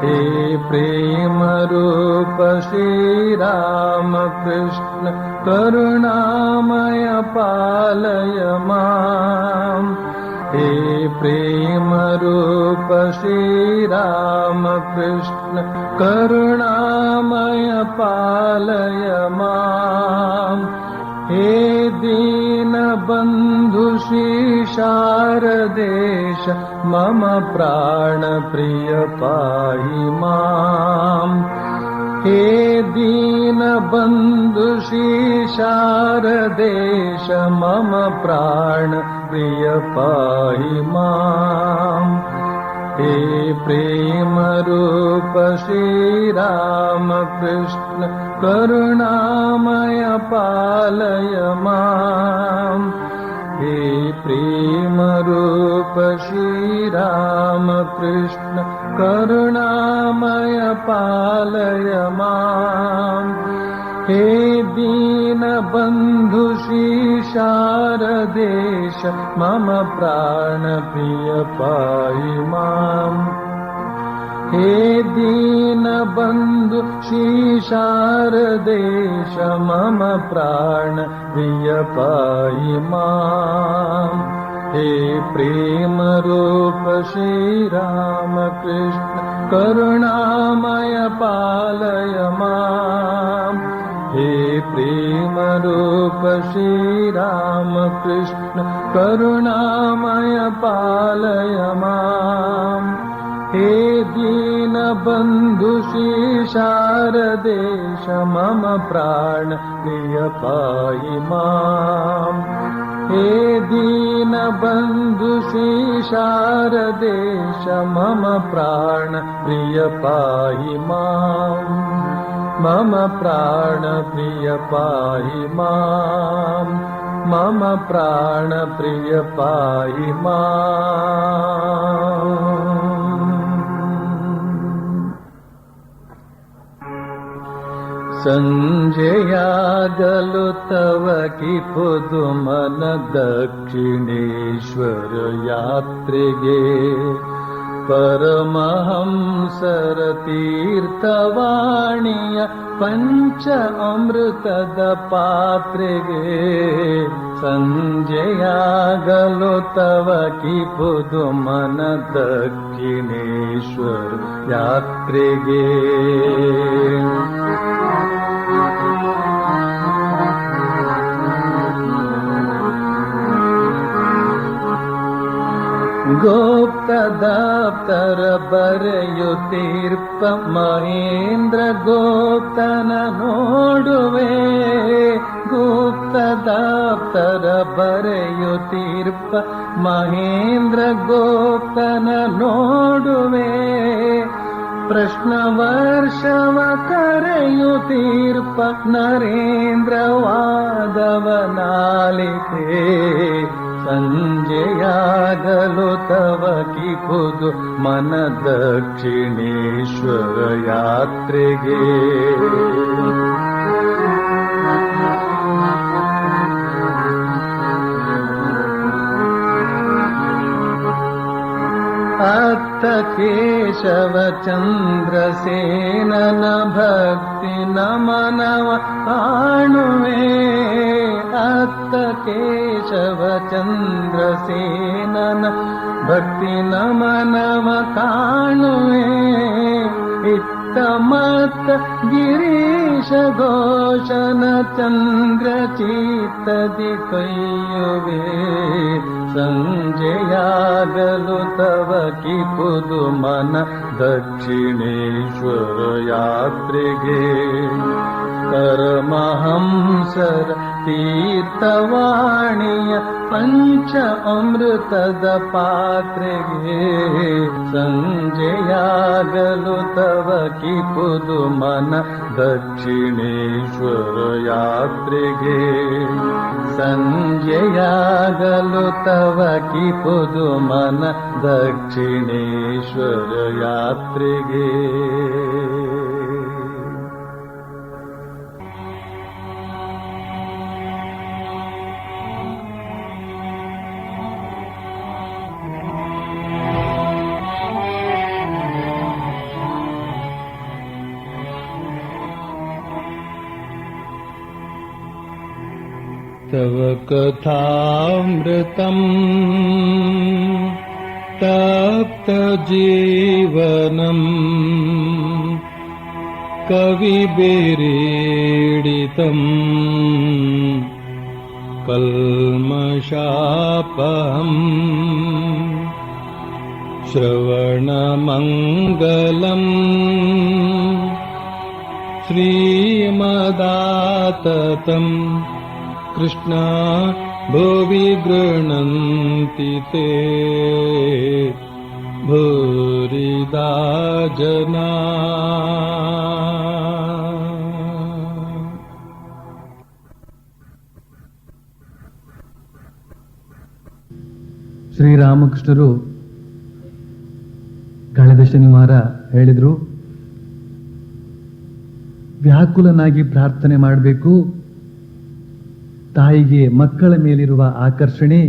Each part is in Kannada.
हे प्रेम रूप श्री राम कृष्ण करुणामय पालय माम्। हे प्रेम रूप श्री राम कृष्ण करुणामय पालय माम्। हे दीन बंधु श्री शारदेश मम प्राण प्रिय पाहि माम्। हे दीन बंधु श्री शारदेश मम प्राण प्रिय पाहि माम्। हे प्रेम रूप श्री राम कृष्ण करुणामय पालय माम्। हे प्रेम रूप श्री राम कृष्ण करुणामय पालय माम्। हे दीन बंधु श्री शारदेश मम प्राण प्रिय पाहि माम्। हे दीन बंधु श्री शारदेश मम प्राण प्रिय पाहि माम्। हे प्रेम रूप श्री राम कृष्ण करुणामय पालय माम्। हे प्रेम रूप श्री राम कृष्ण करुणामय पालय माम्। हे दीन बंधु श्री शारदेश मम प्राण प्रिय पाहि माम्। हे दीन बंधु श्री शारदेश मम प्राण प्रिय पाहि माम्। मम प्राण प्रिय पाहि माम्। मम प्राण प्रिय पाहि माम्। संजयागलु तव की पुदुमन दक्षिणेश्वर यात्रेगे परमहंसर तीर्थवाणीय पंच अमृतद पात्रेगे संजयागलु तव की पुदुमन दक्षिणेश्वर यात्रेगे गोप्त दप्तर बರೆಯುತ್ತೀರ್ಪ ಮಹೇಂದ್ರ गोप्तನ ನೋಡುವೆ गुप्त दप्तर बರೆಯುತ್ತೀರ್ಪ ಮಹೇಂದ್ರ गोप्तನ ನೋಡುವೆ प्रश्न वर्षव कರೆಯುತ್ತೀರ್ಪ नरेंद्र वादवनालिके संजयागलु तव की खुद मन दक्षिणेश्वर यात्रेगे अत्त केशव चंद्रसेनन भक्ति नमनव काणुवे अत्त केशव चंद्रसेनन भक्ति नमनव काणुवे इत्त मत्त गिरीश घोषन चंद्र चित्तदि कೈಯುವೆ संजयागलु तव की पुदु मन दक्षिणेश्वर यात्रेगे परमहंसर तीर्थवाणीय पंच अमृतद पात्रेगे संजयागलु तव की पुदु मन दक्षिणेश्वर यात्रेगे संजयागलु तव की पुदु मन दक्षिणेश्वर यात्रेगे तव कथामृतम् तप्तजीवनम् कविभिरीडितम् कल्मषापहम् श्रवणमङ्गलम् श्रीमदाततम् कृष्ण भुवि गृह्णन्ति ते भूरिदा जना। ಶ್ರೀರಾಮಕೃಷ್ಣರು ಕಳೆದ ಶನಿವಾರ ಹೇಳಿದರು, ವ್ಯಾಕುಲನಾಗಿ ಪ್ರಾರ್ಥನೆ ಮಾಡಬೇಕು. ತಾಯಿಗೆ ಮಕ್ಕಳ ಮೇಲಿರುವ ಆಕರ್ಷಣೆ,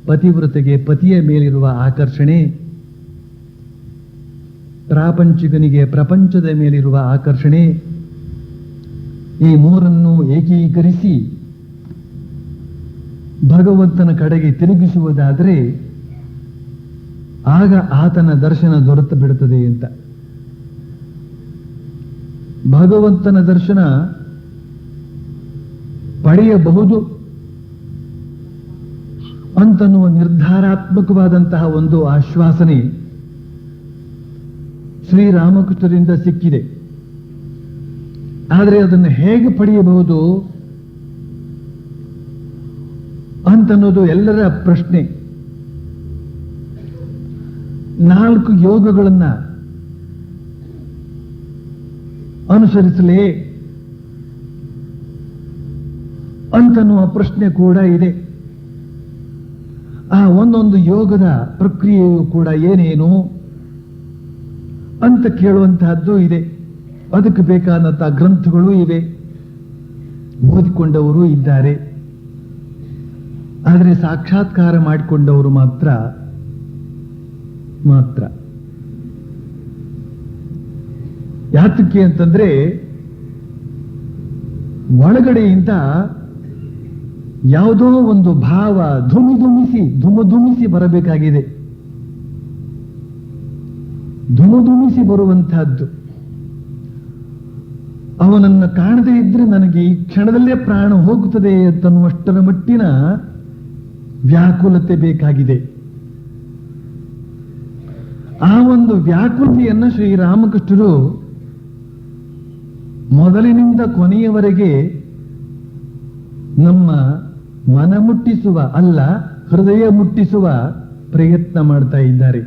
ಪತಿವ್ರತೆಗೆ ಪತಿಯ ಮೇಲಿರುವ ಆಕರ್ಷಣೆ, ಪ್ರಾಪಂಚಿಕನಿಗೆ ಪ್ರಪಂಚದ ಮೇಲಿರುವ ಆಕರ್ಷಣೆ, ಈ ಮೂರನ್ನು ಏಕೀಕರಿಸಿ ಭಗವಂತನ ಕಡೆಗೆ ತಿರುಗಿಸುವುದಾದರೆ ಆಗ ಆತನ ದರ್ಶನ ದೊರೆತು ಬಿಡುತ್ತದೆ ಅಂತ. ಭಗವಂತನ ದರ್ಶನ ಪಡೆಯಬಹುದು ಅಂತನ್ನುವ ನಿರ್ಧಾರಾತ್ಮಕವಾದಂತಹ ಒಂದು ಆಶ್ವಾಸನೆ ಶ್ರೀರಾಮಕೃಷ್ಣರಿಂದ ಸಿಕ್ಕಿದೆ. ಆದರೆ ಅದನ್ನು ಹೇಗೆ ಪಡೆಯಬಹುದು ಅಂತನ್ನೋದು ಎಲ್ಲರ ಪ್ರಶ್ನೆ. 4 ಯೋಗಗಳನ್ನ ಅನುಸರಿಸಲೇ ಅಂತನ್ನುವ ಪ್ರಶ್ನೆ ಕೂಡ ಇದೆ. ಆ ಒಂದೊಂದು ಯೋಗದ ಪ್ರಕ್ರಿಯೆಯು ಕೂಡ ಏನೇನು ಅಂತ ಕೇಳುವಂತಹದ್ದು ಇದೆ. ಅದಕ್ಕೆ ಬೇಕಾದಂತಹ ಗ್ರಂಥಗಳು ಇವೆ, ಓದಿಕೊಂಡವರು ಇದ್ದಾರೆ. ಆದರೆ ಸಾಕ್ಷಾತ್ಕಾರ ಮಾಡಿಕೊಂಡವರು ಮಾತ್ರ ಯಾತಕ್ಕೆ ಅಂತಂದ್ರೆ ಒಳಗಡೆಯಿಂದ ಯಾವುದೋ ಒಂದು ಭಾವ ಧುಮುಧುಮಿಸಿ ಬರಬೇಕಾಗಿದೆ. ಧುಮುಧುಮಿಸಿ ಬರುವಂತಹದ್ದು. ಅವನನ್ನು ಕಾಣದೇ ಇದ್ರೆ ನನಗೆ ಈ ಕ್ಷಣದಲ್ಲೇ ಪ್ರಾಣ ಹೋಗುತ್ತದೆ ಅಂತನ್ನುವಷ್ಟರ ಮಟ್ಟಿನ ವ್ಯಾಕುಲತೆ ಬೇಕಾಗಿದೆ. ಆ ಒಂದು ವ್ಯಾಕುಲತೆಯನ್ನು ಶ್ರೀರಾಮಕೃಷ್ಣರು ಮೊದಲಿನಿಂದ ಕೊನೆಯವರೆಗೆ ನಮ್ಮ ಮನ ಮುಟ್ಟಿಸುವ ಅಲ್ಲ, ಹೃದಯ ಮುಟ್ಟಿಸುವ ಪ್ರಯತ್ನ ಮಾಡ್ತಾ ಇದ್ದಾರೆ.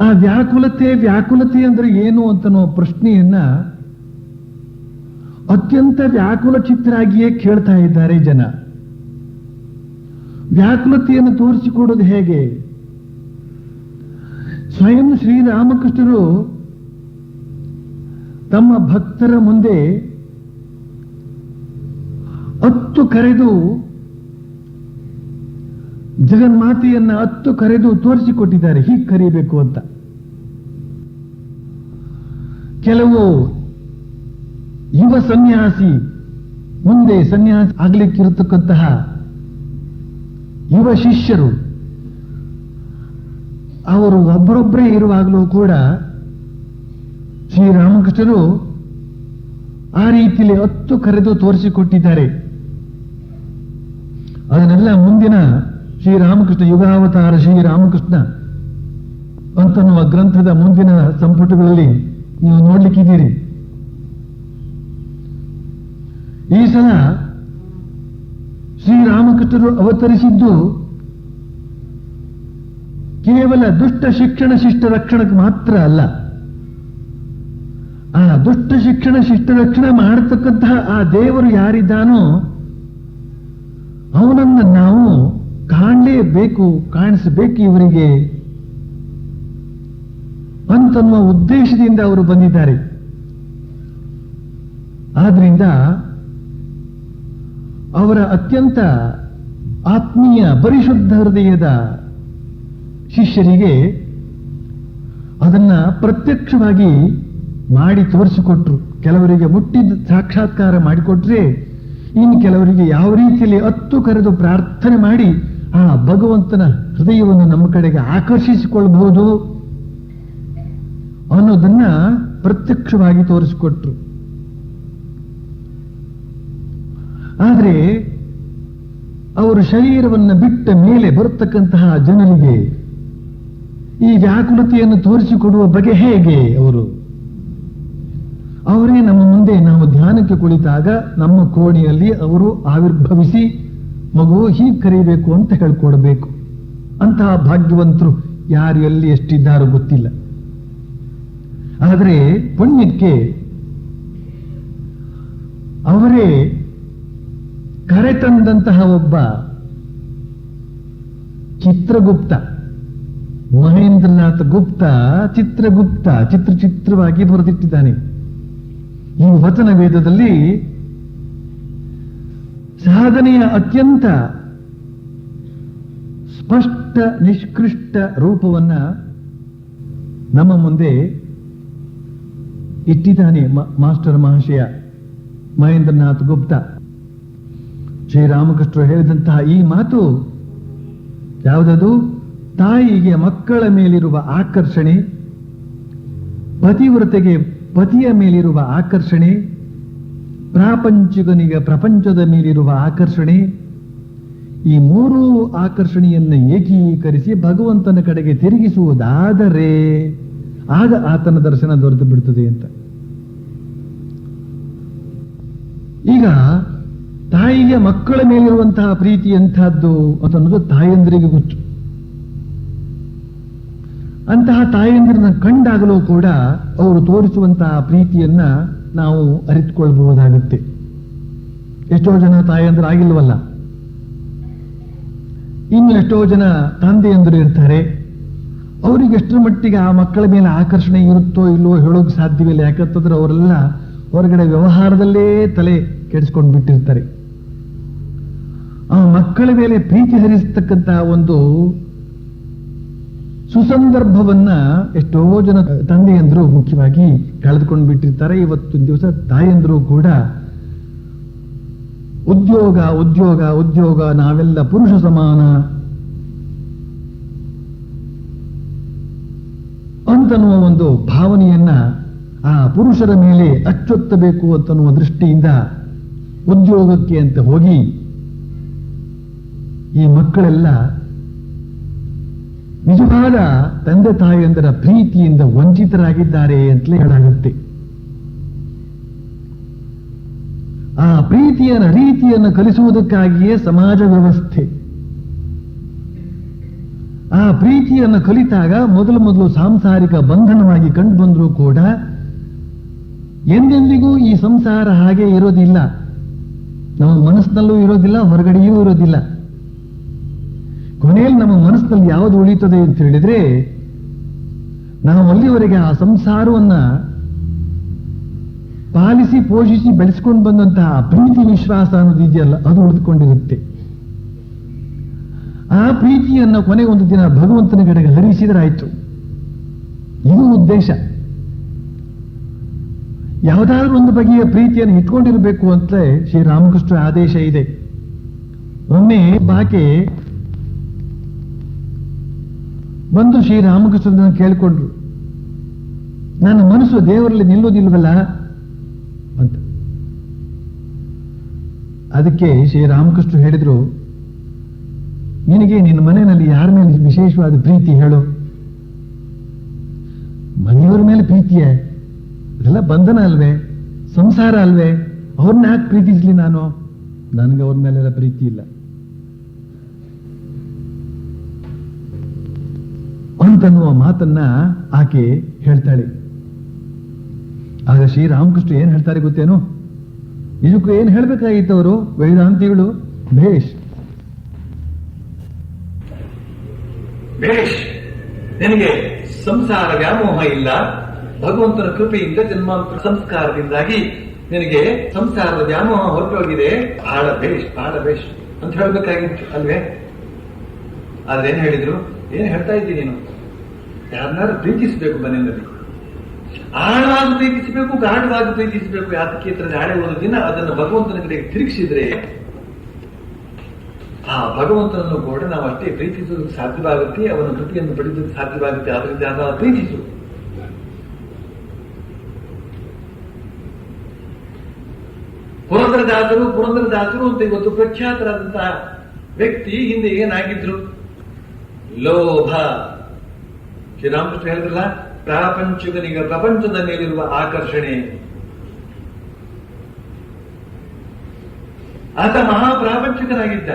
ಆ ವ್ಯಾಕುಲತೆ ಅಂದ್ರೆ ಏನು ಅಂತನೋ ಪ್ರಶ್ನೆಯನ್ನ ಅತ್ಯಂತ ವ್ಯಾಕುಲ ಚಿತ್ತರಾಗಿಯೇ ಕೇಳ್ತಾ ಇದ್ದಾರೆ ಜನ. ವ್ಯಾಕುಲತೆಯನ್ನು ತೋರಿಸಿಕೊಡೋದು ಹೇಗೆ? ಸ್ವಯಂ ಶ್ರೀರಾಮಕೃಷ್ಣರು ತಮ್ಮ ಭಕ್ತರ ಮುಂದೆ ಅತ್ತು ಕರೆದು ಜಗನ್ಮಾತೆಯನ್ನ ಅತ್ತು ಕರೆದು ತೋರಿಸಿಕೊಟ್ಟಿದ್ದಾರೆ, ಹೀಗೆ ಕರೀಬೇಕು ಅಂತ. ಕೆಲವು ಯುವ ಸನ್ಯಾಸಿ, ಮುಂದೆ ಸನ್ಯಾಸಿ ಆಗ್ಲಿಕ್ಕಿರತಕ್ಕಂತಹ ಯುವ ಶಿಷ್ಯರು, ಅವರು ಒಬ್ಬರೊಬ್ಬರೇ ಇರುವಾಗಲೂ ಕೂಡ ಶ್ರೀರಾಮಕೃಷ್ಣರು ಆ ರೀತಿಯಲ್ಲಿ ಅತ್ತು ಕರೆದು ತೋರಿಸಿಕೊಟ್ಟಿದ್ದಾರೆ. ಅದನ್ನೆಲ್ಲ ಮುಂದಿನ ಶ್ರೀರಾಮಕೃಷ್ಣ ಯುಗಾವತಾರ ಶ್ರೀರಾಮಕೃಷ್ಣ ಅಂತನ್ನುವ ಗ್ರಂಥದ ಮುಂದಿನ ಸಂಪುಟಗಳಲ್ಲಿ ನೀವು ನೋಡ್ಲಿಕ್ಕಿದ್ದೀರಿ. ಈ ಸಲ ಶ್ರೀರಾಮಕೃಷ್ಣರು ಅವತರಿಸಿದ್ದು ಕೇವಲ ದುಷ್ಟ ಶಿಕ್ಷಣ ಶಿಷ್ಟ ರಕ್ಷಣಕ್ಕೆ ಮಾತ್ರ ಅಲ್ಲ. ಆ ದುಷ್ಟ ಶಿಕ್ಷಣ ಶಿಷ್ಟ ರಕ್ಷಣೆ ಮಾಡತಕ್ಕಂತಹ ಆ ದೇವರು ಯಾರಿದ್ದಾನೋ ಅವನನ್ನು ನಾವು ಕಾಣಲೇಬೇಕು, ಕಾಣಿಸಬೇಕು ಇವರಿಗೆ ಅಂತನ್ನುವ ಉದ್ದೇಶದಿಂದ ಅವರು ಬಂದಿದ್ದಾರೆ. ಆದ್ರಿಂದ ಅವರ ಅತ್ಯಂತ ಆತ್ಮೀಯ ಪರಿಶುದ್ಧ ಹೃದಯದ ಶಿಷ್ಯರಿಗೆ ಅದನ್ನ ಪ್ರತ್ಯಕ್ಷವಾಗಿ ಮಾಡಿ ತೋರಿಸಿಕೊಟ್ರು. ಕೆಲವರಿಗೆ ಮುಟ್ಟಿದ ಸಾಕ್ಷಾತ್ಕಾರ ಮಾಡಿಕೊಟ್ರೆ ಇನ್ನು ಕೆಲವರಿಗೆ ಯಾವ ರೀತಿಯಲ್ಲಿ ಹತ್ತು ಕರೆದು ಪ್ರಾರ್ಥನೆ ಮಾಡಿ ಆ ಭಗವಂತನ ಹೃದಯವನ್ನು ನಮ್ಮ ಕಡೆಗೆ ಆಕರ್ಷಿಸಿಕೊಳ್ಳಬಹುದು ಅನ್ನೋದನ್ನ ಪ್ರತ್ಯಕ್ಷವಾಗಿ ತೋರಿಸಿಕೊಟ್ರು. ಆದರೆ ಅವರು ಶರೀರವನ್ನು ಬಿಟ್ಟ ಮೇಲೆ ಬರತಕ್ಕಂತಹ ಜನರಿಗೆ ಈ ವ್ಯಾಕುಲತೆಯನ್ನು ತೋರಿಸಿಕೊಡುವ ಬಗೆ ಹೇಗೆ? ಅವರೇ ನಮ್ಮ ಮುಂದೆ ನಾವು ಧ್ಯಾನಕ್ಕೆ ಕುಳಿತಾಗ ನಮ್ಮ ಕೋಣೆಯಲ್ಲಿ ಅವರು ಆವಿರ್ಭವಿಸಿ ಮಗು ಹೀಗೆ ಕರೀಬೇಕು ಅಂತ ಹೇಳ್ಕೊಡ್ಬೇಕು. ಅಂತಹ ಭಾಗ್ಯವಂತರು ಯಾರು ಎಲ್ಲಿ ಎಷ್ಟಿದ್ದಾರೋ ಗೊತ್ತಿಲ್ಲ. ಆದರೆ ಪುಣ್ಯಕ್ಕೆ ಅವರೇ ಕರೆತಂದಂತಹ ಒಬ್ಬ ಚಿತ್ರಗುಪ್ತ, ಮಹೇಂದ್ರನಾಥ ಗುಪ್ತ ಚಿತ್ರಗುಪ್ತ ಚಿತ್ರವಾಗಿ ಬರೆದಿಟ್ಟಿದ್ದಾನೆ. ಈ ವಚನ ವೇದದಲ್ಲಿ ಸಾಧನೆಯ ಅತ್ಯಂತ ಸ್ಪಷ್ಟ ನಿಷ್ಕೃಷ್ಟ ರೂಪವನ್ನ ನಮ್ಮ ಮುಂದೆ ಇಟ್ಟಿದ್ದಾನೆ ಮಾಸ್ಟರ್ ಮಹಾಶಯ ಮಹೇಂದ್ರನಾಥ್ ಗುಪ್ತ. ಶ್ರೀರಾಮಕೃಷ್ಣರು ಹೇಳಿದಂತಹ ಈ ಮಾತು ಯಾವುದದು? ತಾಯಿಗೆ ಮಕ್ಕಳ ಮೇಲಿರುವ ಆಕರ್ಷಣೆ, ಪತಿವ್ರತೆಗೆ ಪತಿಯ ಮೇಲಿರುವ ಆಕರ್ಷಣೆ, ಪ್ರಾಪಂಚಿಕನಿಗೆ ಪ್ರಪಂಚದ ಮೇಲಿರುವ ಆಕರ್ಷಣೆ, ಈ ಮೂರೂ ಆಕರ್ಷಣೆಯನ್ನು ಏಕೀಕರಿಸಿ ಭಗವಂತನ ಕಡೆಗೆ ತಿರುಗಿಸುವುದಾದರೆ ಆಗ ಆತನ ದರ್ಶನ ದೊರೆತು ಬಿಡುತ್ತದೆ ಅಂತ. ಈಗ ತಾಯಿಗೆ ಮಕ್ಕಳ ಮೇಲಿರುವಂತಹ ಪ್ರೀತಿ ಎಂಥದ್ದು ಅಂತನ್ನೋದು ತಾಯಂದ್ರಿಗೆ ಗೊತ್ತು. ಅಂತಹ ತಾಯಂದಿರನ್ನ ಕಂಡಾಗಲೂ ಕೂಡ ಅವರು ತೋರಿಸುವಂತಹ ಪ್ರೀತಿಯನ್ನ ನಾವು ಅರಿತುಕೊಳ್ಬಹುದಾಗುತ್ತೆ. ಎಷ್ಟೋ ಜನ ತಾಯಂದಿರಾಗಿಲ್ವಲ್ಲ, ಇನ್ನು ಎಷ್ಟೋ ಜನ ತಂದೆಯಂದರು ಇರ್ತಾರೆ. ಅವರಿಗೆ ಎಷ್ಟರ ಮಟ್ಟಿಗೆ ಆ ಮಕ್ಕಳ ಮೇಲೆ ಆಕರ್ಷಣೆ ಇರುತ್ತೋ ಇಲ್ಲವೋ ಹೇಳೋಕೆ ಸಾಧ್ಯವಿಲ್ಲ. ಯಾಕಂತಂದ್ರೆ ಅವರೆಲ್ಲ ಹೊರಗಡೆ ವ್ಯವಹಾರದಲ್ಲೇ ತಲೆ ಕೆಡಿಸ್ಕೊಂಡು ಬಿಟ್ಟಿರ್ತಾರೆ. ಆ ಮಕ್ಕಳ ಮೇಲೆ ಪ್ರೀತಿ ಹರಿಸತಕ್ಕಂತಹ ಒಂದು ಸುಸಂದರ್ಭವನ್ನ ಎಷ್ಟೋ ಜನ ತಂದೆಯಂದ್ರು ಮುಖ್ಯವಾಗಿ ಕಳೆದುಕೊಂಡು ಬಿಟ್ಟಿರ್ತಾರೆ. ಇವತ್ತಿನ ದಿವಸ ತಾಯಂದ್ರು ಕೂಡ ಉದ್ಯೋಗ ಉದ್ಯೋಗ ಉದ್ಯೋಗ, ನಾವೆಲ್ಲ ಪುರುಷ ಸಮಾನ ಅಂತನ್ನುವ ಒಂದು ಭಾವನೆಯನ್ನ ಆ ಪುರುಷರ ಮೇಲೆ ಅಚ್ಚೊತ್ತಬೇಕು ಅಂತನ್ನುವ ದೃಷ್ಟಿಯಿಂದ ಉದ್ಯೋಗಕ್ಕೆ ಅಂತ ಹೋಗಿ ಈ ಮಕ್ಕಳೆಲ್ಲ ನಿಜವಾದ ತಂದೆ ತಾಯಿಯಂದರ ಪ್ರೀತಿಯಿಂದ ವಂಚಿತರಾಗಿದ್ದಾರೆ ಅಂತಲೇ ಹೇಳಾಗುತ್ತೆ. ಆ ಪ್ರೀತಿಯ ರೀತಿಯನ್ನು ಕಲಿಸುವುದಕ್ಕಾಗಿಯೇ ಸಮಾಜ ವ್ಯವಸ್ಥೆ. ಆ ಪ್ರೀತಿಯನ್ನು ಕಲಿತಾಗ ಮೊದಲು ಸಾಂಸಾರಿಕ ಬಂಧನವಾಗಿ ಕಂಡು ಬಂದರೂ ಕೂಡ ಎಂದೆಂದಿಗೂ ಈ ಸಂಸಾರ ಹಾಗೆ ಇರೋದಿಲ್ಲ. ನಮ್ಮ ಮನಸ್ಸಿನಲ್ಲೂ ಇರೋದಿಲ್ಲ, ಹೊರಗಡೆಯೂ ಇರೋದಿಲ್ಲ. ಕೊನೆಯಲ್ಲಿ ನಮ್ಮ ಮನಸ್ಸಿನಲ್ಲಿ ಯಾವುದು ಉಳಿತದೆ ಅಂತ ಹೇಳಿದ್ರೆ, ನಾವು ಅಲ್ಲಿವರೆಗೆ ಆ ಸಂಸಾರವನ್ನ ಪಾಲಿಸಿ ಪೋಷಿಸಿ ಬೆಳೆಸ್ಕೊಂಡು ಬಂದಂತಹ ಪ್ರೀತಿ ವಿಶ್ವಾಸ ಅನ್ನೋದು ಇದೆಯಲ್ಲ, ಅದು ಉಳಿದುಕೊಂಡಿರುತ್ತೆ. ಆ ಪ್ರೀತಿಯನ್ನು ಕೊನೆ ಒಂದು ದಿನ ಭಗವಂತನ ಕಡೆಗೆ ಹರಿಸಿದ್ರಾಯ್ತು. ಇದು ಉದ್ದೇಶ. ಯಾವುದಾದ್ರೂ ಒಂದು ಬಗೆಯ ಪ್ರೀತಿಯನ್ನು ಇಟ್ಕೊಂಡಿರಬೇಕು ಅಂತ ಶ್ರೀರಾಮಕೃಷ್ಣ ಆದೇಶ ಇದೆ. ಒಮ್ಮೆ ಬಾಕೆ ಬಂದು ಶ್ರೀರಾಮಕೃಷ್ಣನ ಕೇಳಿಕೊಂಡ್ರು, ನನ್ನ ಮನಸ್ಸು ದೇವರಲ್ಲಿ ನಿಲ್ಲೋದಿಲ್ವಲ್ಲ ಅಂತ. ಅದಕ್ಕೆ ಶ್ರೀರಾಮಕೃಷ್ಣ ಹೇಳಿದ್ರು, ನಿನಗೆ ನಿನ್ನ ಮನೆಯಲ್ಲಿ ಯಾರ ಮೇಲೆ ವಿಶೇಷವಾದ ಪ್ರೀತಿ ಹೇಳು? ಮನೆಯವರ ಮೇಲೆ ಪ್ರೀತಿಯೇ? ಅದೆಲ್ಲ ಬಂಧನ ಅಲ್ವೇ, ಸಂಸಾರ ಅಲ್ವೇ? ಅವ್ರನ್ನ ಯಾಕೆ ಪ್ರೀತಿಸ್ಲಿ ನಾನು? ನನಗೆ ಅವ್ರ ಮೇಲೆಲ್ಲ ಪ್ರೀತಿ ಇಲ್ಲ ಅಂತನ್ನುವ ಮಾತನ್ನ ಆಕೆ ಹೇಳ್ತಾಳೆ. ಆಗ ಶ್ರೀರಾಮಕೃಷ್ಣ ಏನ್ ಹೇಳ್ತಾರೆ ಗೊತ್ತೇನು? ಇದಕ್ಕೂ ಏನ್ ಹೇಳ್ಬೇಕಾಗಿತ್ತು ಅವರು ವೇದಾಂತಿಗಳು? ಭೇಷ್ ನಿನಗೆ ಸಂಸಾರ ವ್ಯಾಮೋಹ ಇಲ್ಲ, ಭಗವಂತನ ಕೃಪೆಯಿಂದ ಜನ್ಮಾಂತರ ಸಂಸ್ಕಾರದಿಂದಾಗಿ ನಿನಗೆ ಸಂಸಾರದ ವ್ಯಾಮೋಹ ಹೊರಟೋಗಿದೆ, ಬಹಳ ಬೇಷ್ ಅಂತ ಹೇಳ್ಬೇಕಾಗಿತ್ತು ಅಲ್ವೇ? ಆದ್ರೆ ಏನ್ ಹೇಳಿದ್ರು? ಏನ್ ಹೇಳ್ತಾ ಇದ್ದೀನಿ ನೀನು? ಯಾರನ್ನಾರು ಪ್ರೀತಿಸಬೇಕು ಮನೆಯಲ್ಲಿ, ಆಳವಾಗಿ ಪ್ರೀತಿಸಬೇಕು, ಗಾಢವಾಗಿ ಪ್ರೀತಿಸಬೇಕು. ಯಾತಕ್ಕೆ ಇತರ ನಾಳೆ ಒಂದು ದಿನ ಅದನ್ನು ಭಗವಂತನ ಕಡೆಗೆ ತಿರುಗಿಸಿದ್ರೆ ಆ ಭಗವಂತನನ್ನು ಕೂಡ ನಾವು ಅಷ್ಟೇ ಪ್ರೀತಿಸೋದಕ್ಕೆ ಸಾಧ್ಯವಾಗುತ್ತೆ, ಅವನ ಕೃತಿಯನ್ನು ಪಡೆಯೋದಕ್ಕೆ ಸಾಧ್ಯವಾಗುತ್ತೆ. ಆದ್ರಿಂದ ಅದನ್ನು ಪ್ರೀತಿಸು. ಪುರಂದರದಾಸರು ಅಂತ ಇವತ್ತು ಪ್ರಖ್ಯಾತರಾದಂತಹ ವ್ಯಕ್ತಿ ಹಿಂದೆ ಏನಾಗಿದ್ರು? ಲೋಭ. ಶ್ರೀರಾಮಕೃಷ್ಣ ಹೇಳಿದ್ರಲ್ಲ, ಪ್ರಾಪಂಚಿಕನಿಗೆ ಪ್ರಪಂಚದ ಮೇಲಿರುವ ಆಕರ್ಷಣೆ. ಆತ ಮಹಾಪ್ರಾಪಂಚಿಕನಾಗಿದ್ದ.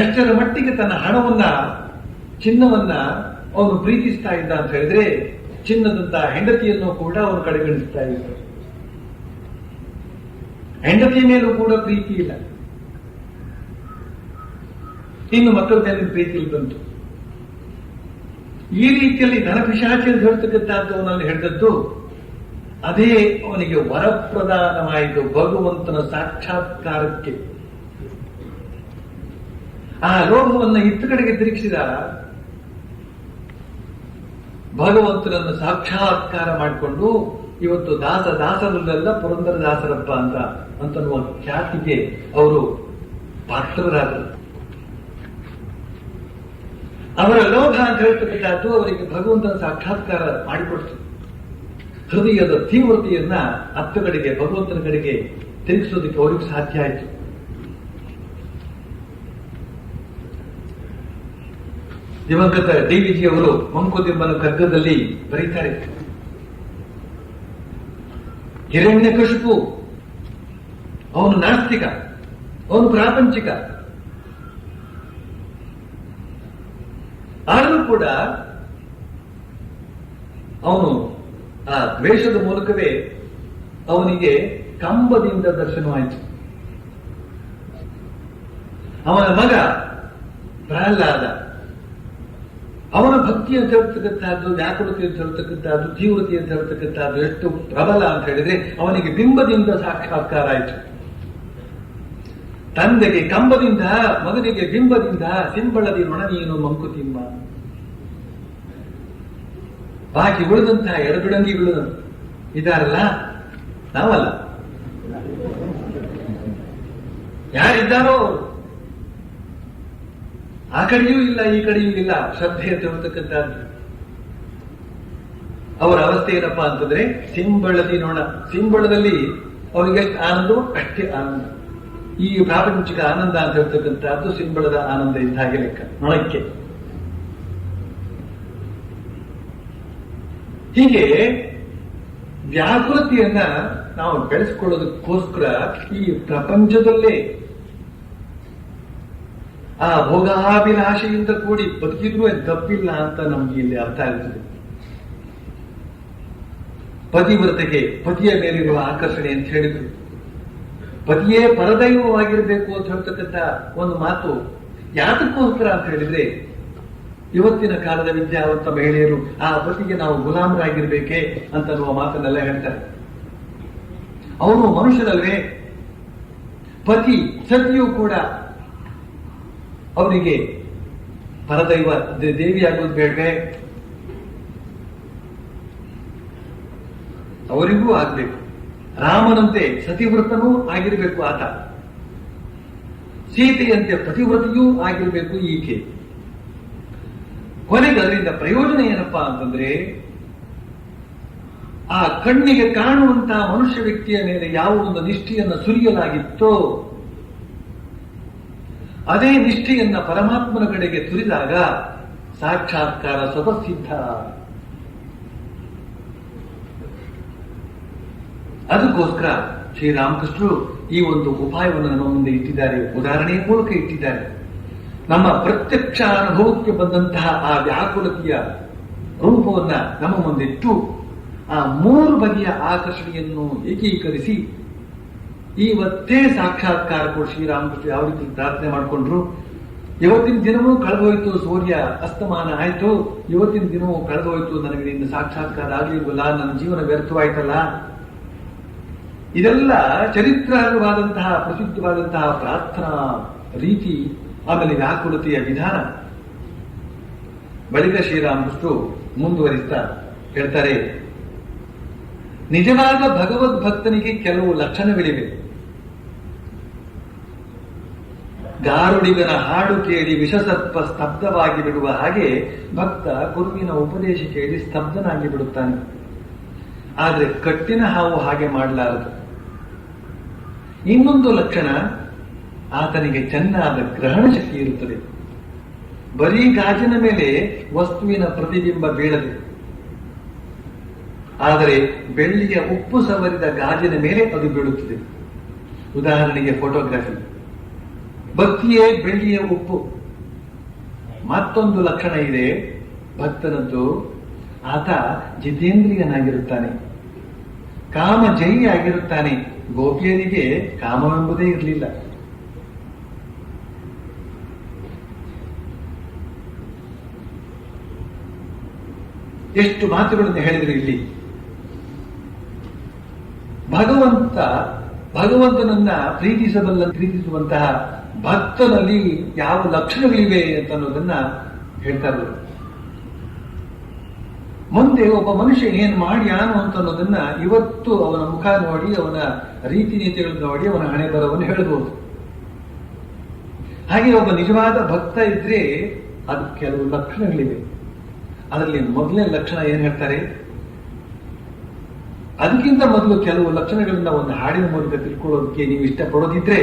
ಎಷ್ಟರ ಮಟ್ಟಿಗೆ ತನ್ನ ಹಣವನ್ನ, ಚಿನ್ನವನ್ನ ಅವನು ಪ್ರೀತಿಸ್ತಾ ಇದ್ದ ಅಂತ ಹೇಳಿದ್ರೆ, ಚಿನ್ನದಂತಹ ಹೆಂಡತಿಯನ್ನು ಕೂಡ ಅವನು ಕಡೆಗಣಿಸ್ತಾ ಇದ್ದ. ಹೆಂಡತಿಯ ಮೇಲೂ ಕೂಡ ಪ್ರೀತಿ ಇಲ್ಲ. ಇನ್ನು ಮಕ್ಕಳ ಮೇಲಿನ ಪ್ರೀತಿ ಬಂತು. ಈ ರೀತಿಯಲ್ಲಿ ಧನಪಿಶಾಚಿ ಅಂತ ಹೇಳ್ತಕ್ಕಂಥದ್ದು ಅವನಲ್ಲಿ ಹಿಡಿದದ್ದು, ಅದೇ ಅವನಿಗೆ ವರಪ್ರದಾನವಾಯಿತು ಭಗವಂತನ ಸಾಕ್ಷಾತ್ಕಾರಕ್ಕೆ. ಆ ಲೋಭವನ್ನ ಇತ್ತ ಕಡೆಗೆ ತಿರುಗಿಸಿದ ಭಗವಂತನನ್ನು ಸಾಕ್ಷಾತ್ಕಾರ ಮಾಡಿಕೊಂಡು ಇವತ್ತು ದಾಸರಲ್ಲೆಲ್ಲ ಪುರಂದರದಾಸರಪ್ಪ ಅಂತನ್ನುವ ಖ್ಯಾತಿಗೆ ಅವರು ಪಾತ್ರರಾದರು. ಅವರ ಲೋಭ ಅಂತ ಹೇಳ್ತಕ್ಕಂಥದ್ದು ಅವರಿಗೆ ಭಗವಂತನ ಸಾಕ್ಷಾತ್ಕಾರ ಮಾಡಿಕೊಡ್ತು. ಹೃದಯದ ತೀವ್ರತೆಯನ್ನ ಅತ್ತ ಕಡೆಗೆ, ಭಗವಂತನ ಕಡೆಗೆ ತಿರುಗಿಸೋದಕ್ಕೆ ಅವರಿಗೆ ಸಾಧ್ಯ ಆಯಿತು. ದಿವಂಗತ ಡಿ.ವಿ.ಜಿ ಅವರು ಮಂಕುತಿಮ್ಮನ ಕಗ್ಗದಲ್ಲಿ ಬರೀತಾರೆ, ಹಿರಣ್ಯಕಶಿಪು ಅವನು ನಾಸ್ತಿಕ, ಅವನು ಪ್ರಾಪಂಚಿಕ. ಆದರೂ ಕೂಡ ಅವನು ಆ ದ್ವೇಷದ ಮೂಲಕವೇ ಅವನಿಗೆ ಕಂಬದಿಂದ ದರ್ಶನವಾಯಿತು. ಅವನ ಮಗ ಪ್ರಹ್ಲಾದ, ಅವನ ಭಕ್ತಿ ಅಂತ ಹೇಳ್ತಕ್ಕಂಥದ್ದು, ವ್ಯಾಕುಲತೆ ಅಂತ ಹೇಳ್ತಕ್ಕಂಥದ್ದು, ತೀವ್ರತೆ ಅಂತ ಹೇಳ್ತಕ್ಕಂಥದ್ದು ಎಷ್ಟು ಪ್ರಬಲ ಅಂತ ಹೇಳಿದ್ರೆ ಅವನಿಗೆ ಬಿಂಬದಿಂದ ಸಾಕ್ಷಾತ್ಕಾರ ಆಯಿತು. ತಂದೆಗೆ ಕಂಬದಿಂದ, ಮಗನಿಗೆ ಬಿಂಬದಿಂದ, ಸಿಂಬಳದಿ ನೊಣ ನೀನು ಮಂಕುತಿಮ್ಮ. ಬಾಕಿ ಉಳಿದಂತಹ ಎಡಬಿಡಂಗಿಗಳು ಇದಾರಲ್ಲ, ನಾವಲ್ಲ, ಯಾರಿದ್ದಾರೋ ಆ ಕಡೆಯೂ ಇಲ್ಲ, ಈ ಕಡೆಯೂ ಇಲ್ಲ, ಶ್ರದ್ಧೆ ಅಂತ ಹೇಳ್ತಕ್ಕಂಥದ್ದು. ಅವರ ಅವಸ್ಥೆ ಏನಪ್ಪಾ ಅಂತಂದ್ರೆ ಸಿಂಬಳದಿ ನೊಣ. ಸಿಂಬಳದಲ್ಲಿ ಅವರಿಗೆ ಎಷ್ಟು ಆನಂದವೋ ಅಷ್ಟೇ ಆನಂದ. ಈ ಪ್ರಾಪಂಚಿಕ ಆನಂದ ಅಂತ ಹೇಳ್ತಕ್ಕಂಥದ್ದು ಸಿಂಬಳದ ಆನಂದ ಇದ್ದ ಹಾಗೆ ಲೆಕ್ಕ ನೊಣಕ್ಕೆ. ಹೀಗೆ ವ್ಯಾಕುಲತೆಯನ್ನ ನಾವು ಬೆಳೆಸಿಕೊಳ್ಳೋದಕ್ಕೋಸ್ಕರ ಈ ಪ್ರಪಂಚದಲ್ಲೇ ಆ ಭೋಗಾಭಿಲಾಷೆಯಿಂದ ಕೂಡಿ ಬದುಕಿದ್ರೂ ತಪ್ಪಿಲ್ಲ ಅಂತ ನಮ್ಗೆ ಇಲ್ಲಿ ಅರ್ಥ ಆಗುತ್ತದೆ. ಪತಿವ್ರತೆಗೆ ಪತಿಯ ಮೇಲಿರುವ ಆಕರ್ಷಣೆ ಅಂತ ಹೇಳಿದ್ರು. ಪತಿಯೇ ಪರದೈವವಾಗಿರಬೇಕು ಅಂತ ಹೇಳ್ತಕ್ಕಂಥ ಒಂದು ಮಾತು ಯಾತಕ್ಕೋಸ್ಕರ ಅಂತ ಹೇಳಿದ್ರೆ, ಇವತ್ತಿನ ಕಾಲದ ವಿದ್ಯಾವಂತ ಮಹಿಳೆಯರು ಆ ಪತಿಗೆ ನಾವು ಗುಲಾಮರಾಗಿರ್ಬೇಕೆ ಅಂತನ್ನುವ ಮಾತನ್ನೆಲ್ಲ ಹೇಳ್ತಾರೆ. ಅವನು ಮನುಷ್ಯನಲ್ವೇ, ಪತಿ ಸತಿಯೂ ಕೂಡ ಅವನಿಗೆ ಪರದೈವ ದೇವಿಯಾಗೋದು ಬೇಡವೇ? ಅವರಿಗೂ ಆಗ್ಬೇಕು. ರಾಮನಂತೆ ಸತಿವ್ರತನೂ ಆಗಿರಬೇಕು ಆತ, ಸೀತೆಯಂತೆ ಪತಿವ್ರತೆಯೂ ಆಗಿರಬೇಕು ಈಕೆ. ಕೊನೆಗೆ ಅದರಿಂದ ಪ್ರಯೋಜನ ಏನಪ್ಪಾ ಅಂತಂದ್ರೆ, ಆ ಕಣ್ಣಿಗೆ ಕಾಣುವಂತಹ ಮನುಷ್ಯ ವ್ಯಕ್ತಿಯ ಮೇಲೆ ಯಾವ ಒಂದು ನಿಷ್ಠೆಯನ್ನು ಸುರಿಯಲಾಗಿತ್ತೋ ಅದೇ ನಿಷ್ಠೆಯನ್ನ ಪರಮಾತ್ಮನ ಕಡೆಗೆ ತುರಿದಾಗ ಸಾಕ್ಷಾತ್ಕಾರ ಸ್ವತಃಸಿದ್ಧ. ಅದಕ್ಕೋಸ್ಕರ ಶ್ರೀರಾಮಕೃಷ್ಣರು ಈ ಒಂದು ಉಪಾಯವನ್ನು ನಮ್ಮ ಮುಂದೆ ಇಟ್ಟಿದ್ದಾರೆ, ಉದಾಹರಣೆಯ ಮೂಲಕ ಇಟ್ಟಿದ್ದಾರೆ. ನಮ್ಮ ಪ್ರತ್ಯಕ್ಷ ಅನುಭವಕ್ಕೆ ಬಂದಂತಹ ಆ ವ್ಯಾಕುಲತೆಯ ರೂಪವನ್ನ ನಮ್ಮ ಮುಂದಿಟ್ಟು ಆ ಮೂರು ಬಗೆಯ ಆಕರ್ಷಣೆಯನ್ನು ಏಕೀಕರಿಸಿ ಇವತ್ತೇ ಸಾಕ್ಷಾತ್ಕಾರ ಕೊಡು ಶ್ರೀರಾಮಕೃಷ್ಣ ಯಾವ ರೀತಿ ಪ್ರಾರ್ಥನೆ ಮಾಡಿಕೊಂಡ್ರು. ಇವತ್ತಿನ ದಿನವೂ ಕಳೆದೋಯ್ತು, ಸೂರ್ಯ ಅಸ್ತಮಾನ ಆಯ್ತು, ಇವತ್ತಿನ ದಿನವೂ ಕಳೆದೋಯ್ತು, ನನಗೆ ನಿನ್ನ ಸಾಕ್ಷಾತ್ಕಾರ ಆಗ್ಲಿಲ್ವಲ್ಲ, ನನ್ನ ಜೀವನ ವ್ಯರ್ಥವಾಯ್ತಲ್ಲ. ಇದೆಲ್ಲ ಚರಿತ್ರಾರ್ಹವಾದಂತಹ ಪ್ರಸಿದ್ಧವಾದಂತಹ ಪ್ರಾರ್ಥನಾ ರೀತಿ, ಆಮೇಲೆ ವ್ಯಾಕುಲತೆಯ ವಿಧಾನ. ಬಳಿಕ ಶ್ರೀರಾಮಕೃಷ್ಣರು ಮುಂದುವರಿಸ್ತಾ ಹೇಳ್ತಾರೆ, ನಿಜವಾದ ಭಗವದ್ಭಕ್ತನಿಗೆ ಕೆಲವು ಲಕ್ಷಣಗಳಿವೆ. ಗಾರುಡಿಗನ ಹಾಡು ಕೇಳಿ ವಿಷಸರ್ಪ ಸ್ತಬ್ಧವಾಗಿ ಬಿಡುವ ಹಾಗೆ ಭಕ್ತ ಗುರುವಿನ ಉಪದೇಶ ಕೇಳಿ ಸ್ತಬ್ಧನಾಗಿ ಬಿಡುತ್ತಾನೆ. ಆದರೆ ಕಟ್ಟಿನ ಹಾವು ಹಾಗೆ ಮಾಡಲಾರದು. ಇನ್ನೊಂದು ಲಕ್ಷಣ, ಆತನಿಗೆ ಚೆನ್ನಾದ ಗ್ರಹಣ ಶಕ್ತಿ ಇರುತ್ತದೆ. ಬರೀ ಗಾಜಿನ ಮೇಲೆ ವಸ್ತುವಿನ ಪ್ರತಿಬಿಂಬ ಬೀಳದು, ಆದರೆ ಬೆಳ್ಳಿಯ ಉಪ್ಪು ಸವರಿದ ಗಾಜಿನ ಮೇಲೆ ಅದು ಬೀಳುತ್ತದೆ. ಉದಾಹರಣೆಗೆ ಫೋಟೋಗ್ರಫಿ, ಭಕ್ತಿಯೇ ಬೆಳ್ಳಿಯ ಉಪ್ಪು. ಮತ್ತೊಂದು ಲಕ್ಷಣ ಇದೆ ಭಕ್ತನದ್ದು, ಆತ ಜಿತೇಂದ್ರಿಯನಾಗಿರುತ್ತಾನೆ, ಕಾಮಜಯಿ ಆಗಿರುತ್ತಾನೆ. ಗೋಪಿಯರಿಗೆ ಕಾಮವೆಂಬುದೇ ಇರಲಿಲ್ಲ. ಎಷ್ಟು ಮಾತುಗಳನ್ನು ಹೇಳಿದರು ಇಲ್ಲಿ. ಭಗವಂತನನ್ನ ಪ್ರೀತಿಸುವಂತಹ ಭಕ್ತನಲ್ಲಿ ಯಾವ ಲಕ್ಷಣಗಳಿವೆ ಅಂತ ಅನ್ನೋದನ್ನ ಹೇಳ್ತಾರೆ. ಮುಂದೆ ಒಬ್ಬ ಮನುಷ್ಯ ಏನ್ ಮಾಡ್ಯಾನು ಅಂತ ಅನ್ನೋದನ್ನ ಇವತ್ತು ಅವನ ಮುಖ ನೋಡಿ, ಅವನ ರೀತಿ ನೀತಿಗಳನ್ನು ನೋಡಿ, ಅವನ ಹಣೆ ಬರವನ್ನು ಹೇಳಬಹುದು. ಹಾಗೆ ಒಬ್ಬ ನಿಜವಾದ ಭಕ್ತ ಇದ್ರೆ ಅದು ಕೆಲವು ಲಕ್ಷಣಗಳಿವೆ. ಅದರಲ್ಲಿ ಮೊದಲನೇ ಲಕ್ಷಣ ಏನ್ ಹೇಳ್ತಾರೆ, ಅದಕ್ಕಿಂತ ಮೊದಲು ಕೆಲವು ಲಕ್ಷಣಗಳನ್ನ ಒಂದು ಹಾಡಿನ ಮೂಲಕ ತಿಳ್ಕೊಳ್ಳೋದಕ್ಕೆ ನೀವು ಇಷ್ಟಪಡೋದಿದ್ರೆ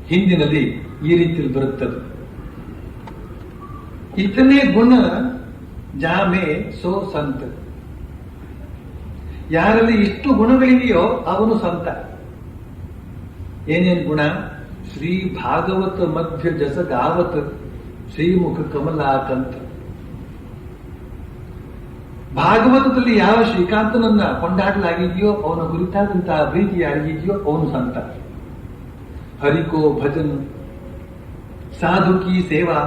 ಹಿಂದಿನಲ್ಲಿ ಈ ರೀತಿಯಲ್ಲಿ ಬರುತ್ತದೆ. ಇತನೇ ಗುಣ ಜಾಮೆ ಸೋ ಸಂತ. ಯಾರಲ್ಲಿ ಇಷ್ಟು ಗುಣಗಳಿವೆಯೋ ಅವನು ಸಂತ. ಏನೇನು ಗುಣ? ಶ್ರೀ ಭಾಗವತ ಮಧ್ಯ ಜಸ ಗಾವತ್ ಶ್ರೀಮುಖ ಕಮಲಾಕಂತ. ಭಾಗವತದಲ್ಲಿ ಯಾವ ಶ್ರೀಕಾಂತನನ್ನ ಕೊಂಡಾಡಲಾಗಿದೆಯೋ, ಅವನ ಕುರಿತಾದಂತಹ ಪ್ರೀತಿ ಯಾರಿಗಿದೆಯೋ ಅವನು ಸಂತ. ಹರಿಕೋ ಭಜನ್, ಸಾಧು ಕಿ ಸೇವಾ,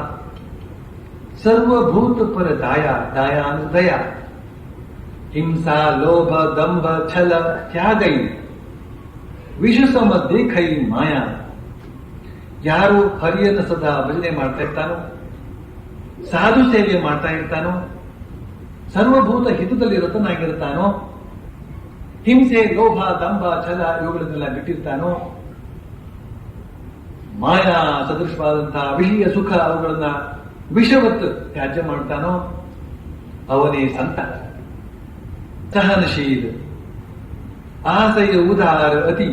ಸರ್ವಭೂತ ಪರ ದಯ, ಹಿಂಸಾ ಲೋಭ ದಂಭ ಛಲ ತ್ಯಾಗೈ, ವಿಷಸಮ ದೇಖೈ ಮಾಯಾ. ಯಾರು ಹರಿಯನ್ನು ಸದಾ ಭಜನೆ ಮಾಡ್ತಾ ಇರ್ತಾನೋ, ಸಾಧು ಸೇವೆ ಮಾಡ್ತಾ ಇರ್ತಾನೋ, ಸರ್ವಭೂತ ಹಿತದಲ್ಲಿ ರತನಾಗಿರ್ತಾನೋ, ಹಿಂಸೆ ಲೋಭ ದಂಭ ಛಲ ಇವುಗಳನ್ನೆಲ್ಲ ಬಿಟ್ಟಿರ್ತಾನೋ, ಮಾಯಾ ಸದೃಶವಾದಂತಹ ವಿಷಯ ಸುಖ ಅವುಗಳನ್ನ ವಿಷವತ್ತು ತ್ಯಾಜ್ಯ ಮಾಡ್ತಾನೋ, ಅವನೇ ಸಂತ. ಸಹನಶೀಲ, ಆಸಯ ಉದಾರ ಅತಿ,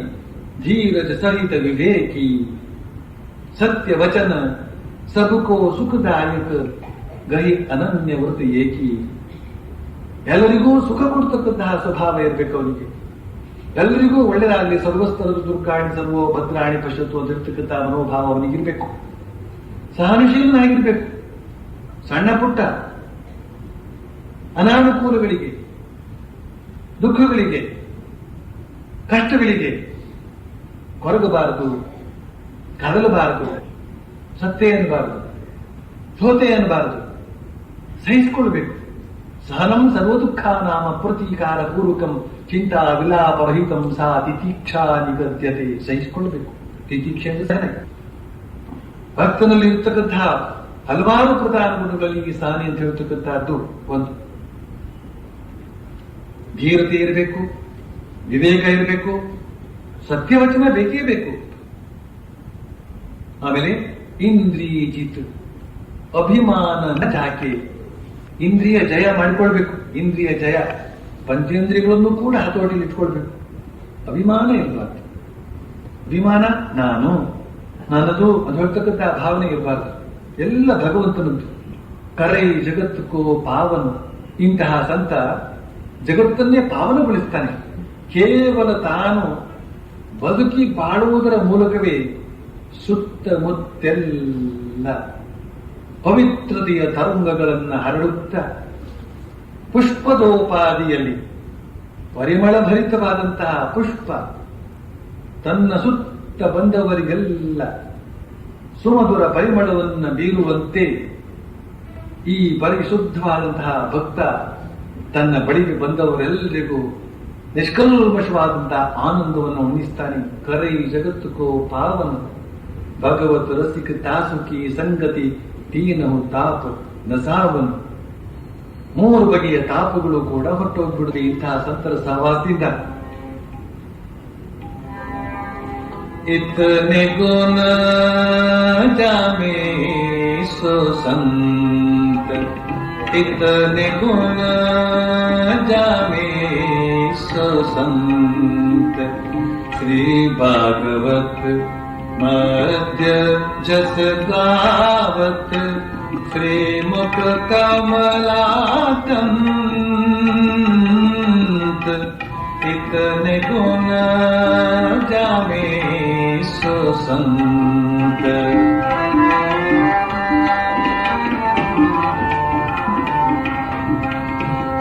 ಧೀರಜ ಸಹಿತ ವಿವೇಕಿ, ಸತ್ಯ ವಚನ ಸಬುಕೋ ಸುಖದಾಯಕ, ಗಹಿ ಅನನ್ಯ ವೃತ್ತಿ ಏಕಿ. ಎಲ್ಲರಿಗೂ ಸುಖ ಕೊಡ್ತಕ್ಕಂತಹ ಸ್ವಭಾವ ಇರಬೇಕು ಅವನಿಗೆ. ಎಲ್ಲರಿಗೂ ಒಳ್ಳೆಯದಾಗಲಿ, ಸರ್ವಸ್ತರದ ದುರ್ಗಾಣಿ ಸರ್ವೋ ಭದ್ರಾಣಿ ಪಶ್ಯತ್ವ ಅಂತಿರ್ತಕ್ಕಂತಹ ಮನೋಭಾವ ಅವನಿಗಿರ್ಬೇಕು. ಸಹನಶೀಲನಾಗಿರ್ಬೇಕು. ಸಣ್ಣ ಪುಟ್ಟ ಅನಾನುಕೂಲಗಳಿಗೆ, ದುಃಖಗಳಿಗೆ, ಕಷ್ಟಗಳಿಗೆ ಕೊರಗಬಾರದು, ಕದಲಬಾರದು, ಸತ್ಯ ಅನ್ನಬಾರದು, ಸೋತೆ ಅನ್ನಬಾರದು, ಸಹಿಸಿಕೊಳ್ಬೇಕು. ಸಹನಂ ಸರ್ವ ದುಃಖ ನಾಮ ಪ್ರತೀಕಾರ ಪೂರ್ವಕಂ ಚಿಂತಾ ವಿಲಾಪರಹಿತಂ ಸಾ ತಿತೀಕ್ಷಾ ನಿಗದ್ಯತೆ. ಸಹಿಸಿಕೊಳ್ಬೇಕು. ತಿತೀಕ್ಷೆ ಅಂದ್ರೆ ಸಹನೆ. ಭಕ್ತನಲ್ಲಿ ಇರ್ತಕ್ಕಂತಹ ಹಲವಾರು ಪ್ರಧಾನ ಗುಣಗಳಲ್ಲಿ ಈ ಸಹನೆ ಅಂತ ಹೇಳ್ತಕ್ಕಂತಹದ್ದು ಒಂದು. ಧೀರತೆ ಇರಬೇಕು, ವಿವೇಕ ಇರಬೇಕು, ಸತ್ಯವಚನ ಬೇಕೇ ಬೇಕು. ಆಮೇಲೆ ಇಂದ್ರಿಯ ಜಿತ್, ಅಭಿಮಾನ ಜಾಕೆ. ಇಂದ್ರಿಯ ಜಯ ಮಾಡಿಕೊಳ್ಬೇಕು. ಇಂದ್ರಿಯ ಜಯ, ಪಂಚೇಂದ್ರಿಯಗಳನ್ನು ಕೂಡ ಹತೋಟಿಯಲ್ಲಿ ಇಟ್ಕೊಳ್ಬೇಕು. ಅಭಿಮಾನ ಇರಬಾರ್ದು. ಅಭಿಮಾನ ನಾನು, ನನ್ನದು ಅದು ಹೇಳ್ತಕ್ಕಂಥ ಭಾವನೆ ಇರಬಾರ್ದು. ಎಲ್ಲ ಭಗವಂತನದ್ದು. ಕರೈ ಜಗತ್ತಕ್ಕೋ ಪಾವನ. ಇಂತಹ ಸಂತ ಜಗತ್ತನ್ನೇ ಪಾವನಗೊಳಿಸ್ತಾನೆ. ಕೇವಲ ತಾನು ಬದುಕಿ ಬಾಳುವುದರ ಮೂಲಕವೇ ಸುತ್ತಮುತ್ತೆಲ್ಲ ಪವಿತ್ರತೆಯ ತರಂಗಗಳನ್ನು ಹರಡುತ್ತಾ ಪುಷ್ಪದೋಪಾದಿಯಲ್ಲಿ ಪರಿಮಳಭರಿತವಾದಂತಹ ಪುಷ್ಪ ತನ್ನ ಸುತ್ತ ಬಂದವರಿಗೆಲ್ಲ ಸುಮಧುರ ಪರಿಮಳವನ್ನು ಬೀರುವಂತೆ ಈ ಪರಿಶುದ್ಧವಾದಂತಹ ಭಕ್ತ ತನ್ನ ಬಳಿಗೆ ಬಂದವರೆಲ್ಲರಿಗೂ ನಿಷ್ಕಲ್ಮಶವಾದಂತಹ ಆನಂದವನ್ನು ಉಣಿಸ್ತಾನೆ. ಕರೈ ಜಗತ್ತುಕೋ ಪಾವನ, ಭಗವತ್ ರಸಿಕ ತಾಸುಕಿ ಸಂಗತಿ ತೀನಹು ತಾಪ ನಸಾವನ್. ಮೂರು ಬಗೆಯ ತಾಪಗಳು ಕೂಡ ಹೊರಟೋಗ್ಬಿಡುತ್ತೆ ಇಂತಹ ಸಂತರ ಸಹವಾಸದಿಂದ. इतने गुण जामे सो संत, इतने गुण जामे सो संत, श्री भागवत मध्य जस गावत, श्री मुख कमलाकंत, इतने गुण जामे सो संत।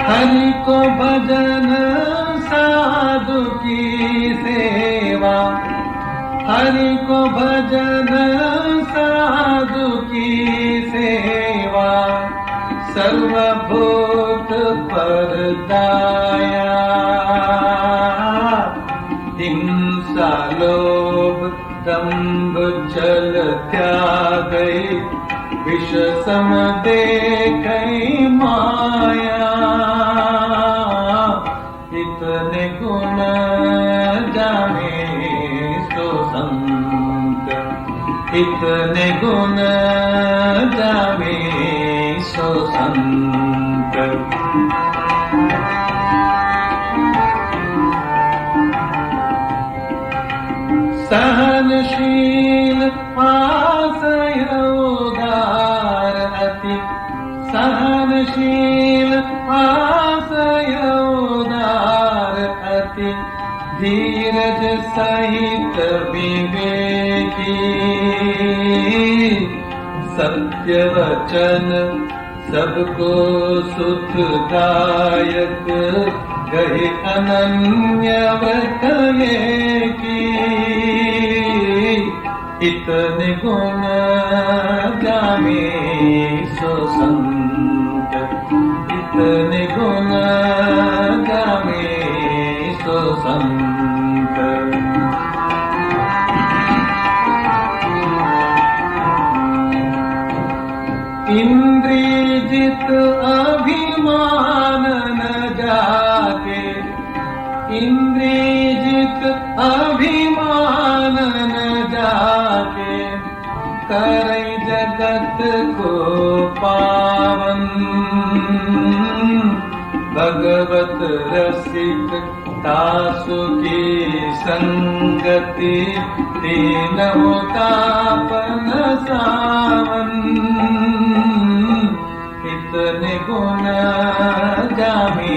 हरि को भजन साधु की सेवा, हरि को भजन साधु की सेवा, सर्वभूत परदाया, हिंसा लोभ दंभ छल त्यागै, विष सम देखै माया, इतने गुण जाने सो संत, इतने गुण जाने सो संत। सहनशील पासय उदार अति, सहनशील पासय उदार अति, धीरज सहित विवेकी, सत्य वचन सबको सुखदायक, गहे अनन्य व्रत की, इतने गुण जामे सो संत, इतने गुण जामे सो संत। इंद्रियजित अभिमान न जाके, इंद्रियजित अभिमान न जाके, करे जगत को पावन, भगवत रसिक तासु की संगति, तीनों तापन सावन, इतने गुण जामे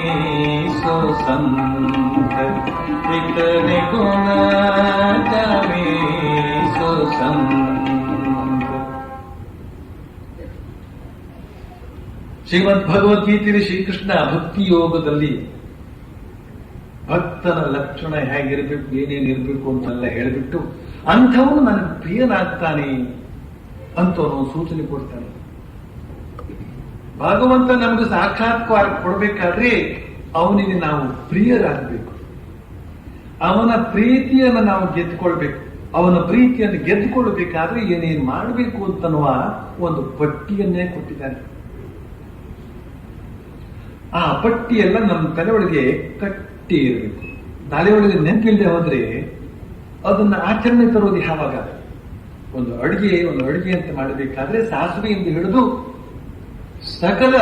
सो संत, इतने गुण जामे सो संत। ಶ್ರೀಮದ್ ಭಗವದ್ಗೀತೆಯಲ್ಲಿ ಶ್ರೀಕೃಷ್ಣ ಭಕ್ತಿ ಯೋಗದಲ್ಲಿ ಭಕ್ತನ ಲಕ್ಷಣ ಹೇಗಿರಬೇಕು, ಏನೇನಿರಬೇಕು ಅಂತೆಲ್ಲ ಹೇಳಿಬಿಟ್ಟು ಅಂಥವನು ನನಗೆ ಪ್ರಿಯನಾಗ್ತಾನೆ ಅಂತ ಅವನು ಸೂಚನೆ ಕೊಡ್ತಾನೆ. ಭಗವಂತ ನಮಗೆ ಸಾಕ್ಷಾತ್ಕಾರ ಕೊಡಬೇಕಾದ್ರೆ ಅವನಿಗೆ ನಾವು ಪ್ರಿಯರಾಗಬೇಕು, ಅವನ ಪ್ರೀತಿಯನ್ನು ನಾವು ಗೆದ್ದುಕೊಳ್ಬೇಕು. ಅವನ ಪ್ರೀತಿಯನ್ನು ಗೆದ್ದುಕೊಳ್ಬೇಕಾದ್ರೆ ಏನೇನು ಮಾಡಬೇಕು ಅಂತನ್ನುವ ಒಂದು ಪಟ್ಟಿಯನ್ನೇ ಕೊಟ್ಟಿದ್ದಾನೆ. ಆ ಪಟ್ಟಿಯೆಲ್ಲ ನಮ್ಮ ತಲೆಯೊಳಗೆ ಕಟ್ಟಿ ಇರಬೇಕು. ತಲೆಯೊಳಗೆ ನೆನಪಿಲ್ಲದೆ ಹೋದ್ರೆ ಅದನ್ನ ಆಚರಣೆ ತರೋದು ಯಾವಾಗ? ಒಂದು ಅಡುಗೆ ಅಂತ ಮಾಡಬೇಕಾದ್ರೆ ಸಾಸಿವೆಯಿಂದ ಹಿಡಿದು ಸಕಲ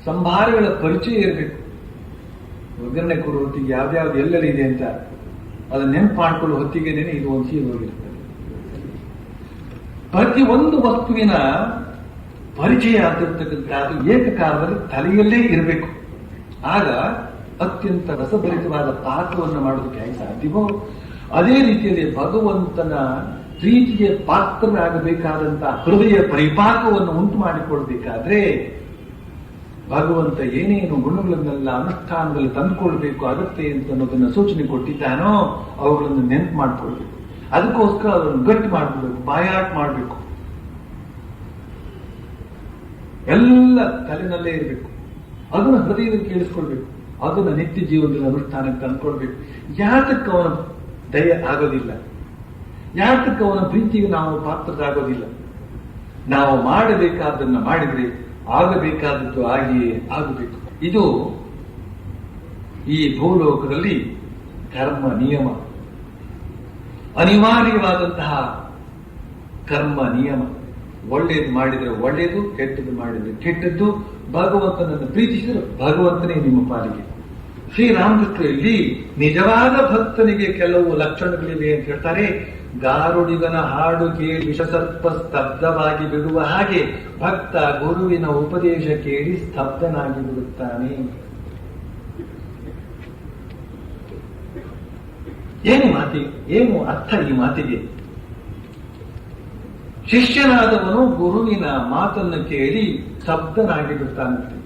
ಸಂಭಾರಗಳ ಪರಿಚಯ ಇರಬೇಕು. ಒಗ್ಗರಣೆ ಕೊಡೋ ಹೊತ್ತಿಗೆ ಯಾವ್ದಾವ್ದು ಎಲ್ಲೆಲ್ಲಿದೆ ಅಂತ ಅದನ್ನ ನೆನಪು ಮಾಡ್ಕೊಳ್ಳೋ ಹೊತ್ತಿಗೆನೇ ಇದು ಒಂದು ಸೀರೆ ಹೋಗಿರ್ತದೆ. ಪ್ರತಿ ಒಂದು ವಸ್ತುವಿನ ಪರಿಚಯ ಆಗಿರ್ತಕ್ಕಂಥದ್ದು ಏಕಕಾಲದಲ್ಲಿ ತಲೆಯಲ್ಲೇ ಇರಬೇಕು. ಆಗ ಅತ್ಯಂತ ರಸಭರಿತವಾದ ಪಾಕವನ್ನು ಮಾಡೋದಕ್ಕೆ ಹೇಗೆ ಸಾಧ್ಯವೋ ಅದೇ ರೀತಿಯಲ್ಲಿ ಭಗವಂತನ ಪ್ರೀತಿಗೆ ಪಾತ್ರರಾಗಬೇಕಾದಂತಹ ಹೃದಯ ಪರಿಪಾಕವನ್ನು ಉಂಟು ಮಾಡಿಕೊಳ್ಬೇಕಾದ್ರೆ ಭಗವಂತ ಏನೇನು ಗುಣಗಳನ್ನೆಲ್ಲ ಅನುಷ್ಠಾನದಲ್ಲಿ ತಂದುಕೊಳ್ಬೇಕು ಅಗತ್ಯ ಅಂತ ಅನ್ನೋದನ್ನ ಸೂಚನೆ ಕೊಟ್ಟಿದ್ದಾನೋ ಅವುಗಳನ್ನು ನೆನಪು ಮಾಡಿಕೊಳ್ಬೇಕು. ಅದಕ್ಕೋಸ್ಕರ ಅದನ್ನು ಗಟ್ಟಿ ಮಾಡ್ಕೊಳ್ಬೇಕು, ಬಾಯಾಟ್ ಮಾಡಬೇಕು. ಎಲ್ಲ ತಲೆನಲ್ಲೇ ಇರಬೇಕು. ಅದನ್ನು ಹೃದಯದಲ್ಲಿ ಕೇಳಿಸ್ಕೊಳ್ಬೇಕು. ಅದನ್ನು ನಿತ್ಯ ಜೀವನದಲ್ಲಿ ಅನುಷ್ಠಾನಕ್ಕೆ ತಂದುಕೊಳ್ಬೇಕು. ಯಾತಕ್ಕೆ ಅವನ ದಯ ಆಗೋದಿಲ್ಲ, ಯಾತಕ್ಕೆ ಅವನ ಪ್ರೀತಿಗೆ ನಾವು ಪಾತ್ರರಾಗೋದಿಲ್ಲ? ನಾವು ಮಾಡಬೇಕಾದನ್ನ ಮಾಡಿದ್ರೆ ಆಗಬೇಕಾದದ್ದು ಆಗಿಯೇ ಆಗಬೇಕು. ಇದು ಈ ಭೂಲೋಕದಲ್ಲಿ ಕರ್ಮ ನಿಯಮ, ಅನಿವಾರ್ಯವಾದಂತಹ ಕರ್ಮ ನಿಯಮ. ಒಳ್ಳೇದು ಮಾಡಿದರೆ ಒಳ್ಳೇದು, ಕೆಟ್ಟದ್ದು ಮಾಡಿದರೆ ಕೆಟ್ಟದ್ದು. ಭಗವಂತನನ್ನು ಪ್ರೀತಿಸಿದರೆ ಭಗವಂತನೇ ನಿಮ್ಮ ಪಾಲಿಗೆ. ಶ್ರೀರಾಮಕೃಷ್ಣ ಇಲ್ಲಿ ನಿಜವಾದ ಭಕ್ತನಿಗೆ ಕೆಲವು ಲಕ್ಷಣಗಳಿವೆ ಅಂತ ಹೇಳ್ತಾರೆ. ಗಾರುಡಿಗನ ಹಾಡು ಕೇಳಿ ವಿಷಸರ್ಪ ಸ್ತಬ್ಧವಾಗಿ ಬಿಡುವ ಹಾಗೆ ಭಕ್ತ ಗುರುವಿನ ಉಪದೇಶ ಕೇಳಿ ಸ್ತಬ್ಧನಾಗಿ ಬಿಡುತ್ತಾನೆ. ಏನು ಅರ್ಥ ಈ ಮಾತಿಗೆ? ಶಿಷ್ಯನಾದವನು ಗುರುವಿನ ಮಾತನ್ನು ಕೇಳಿ ಸ್ತಬ್ಧನಾಗಿ ಬಿಡ್ತಾನಂತೆ.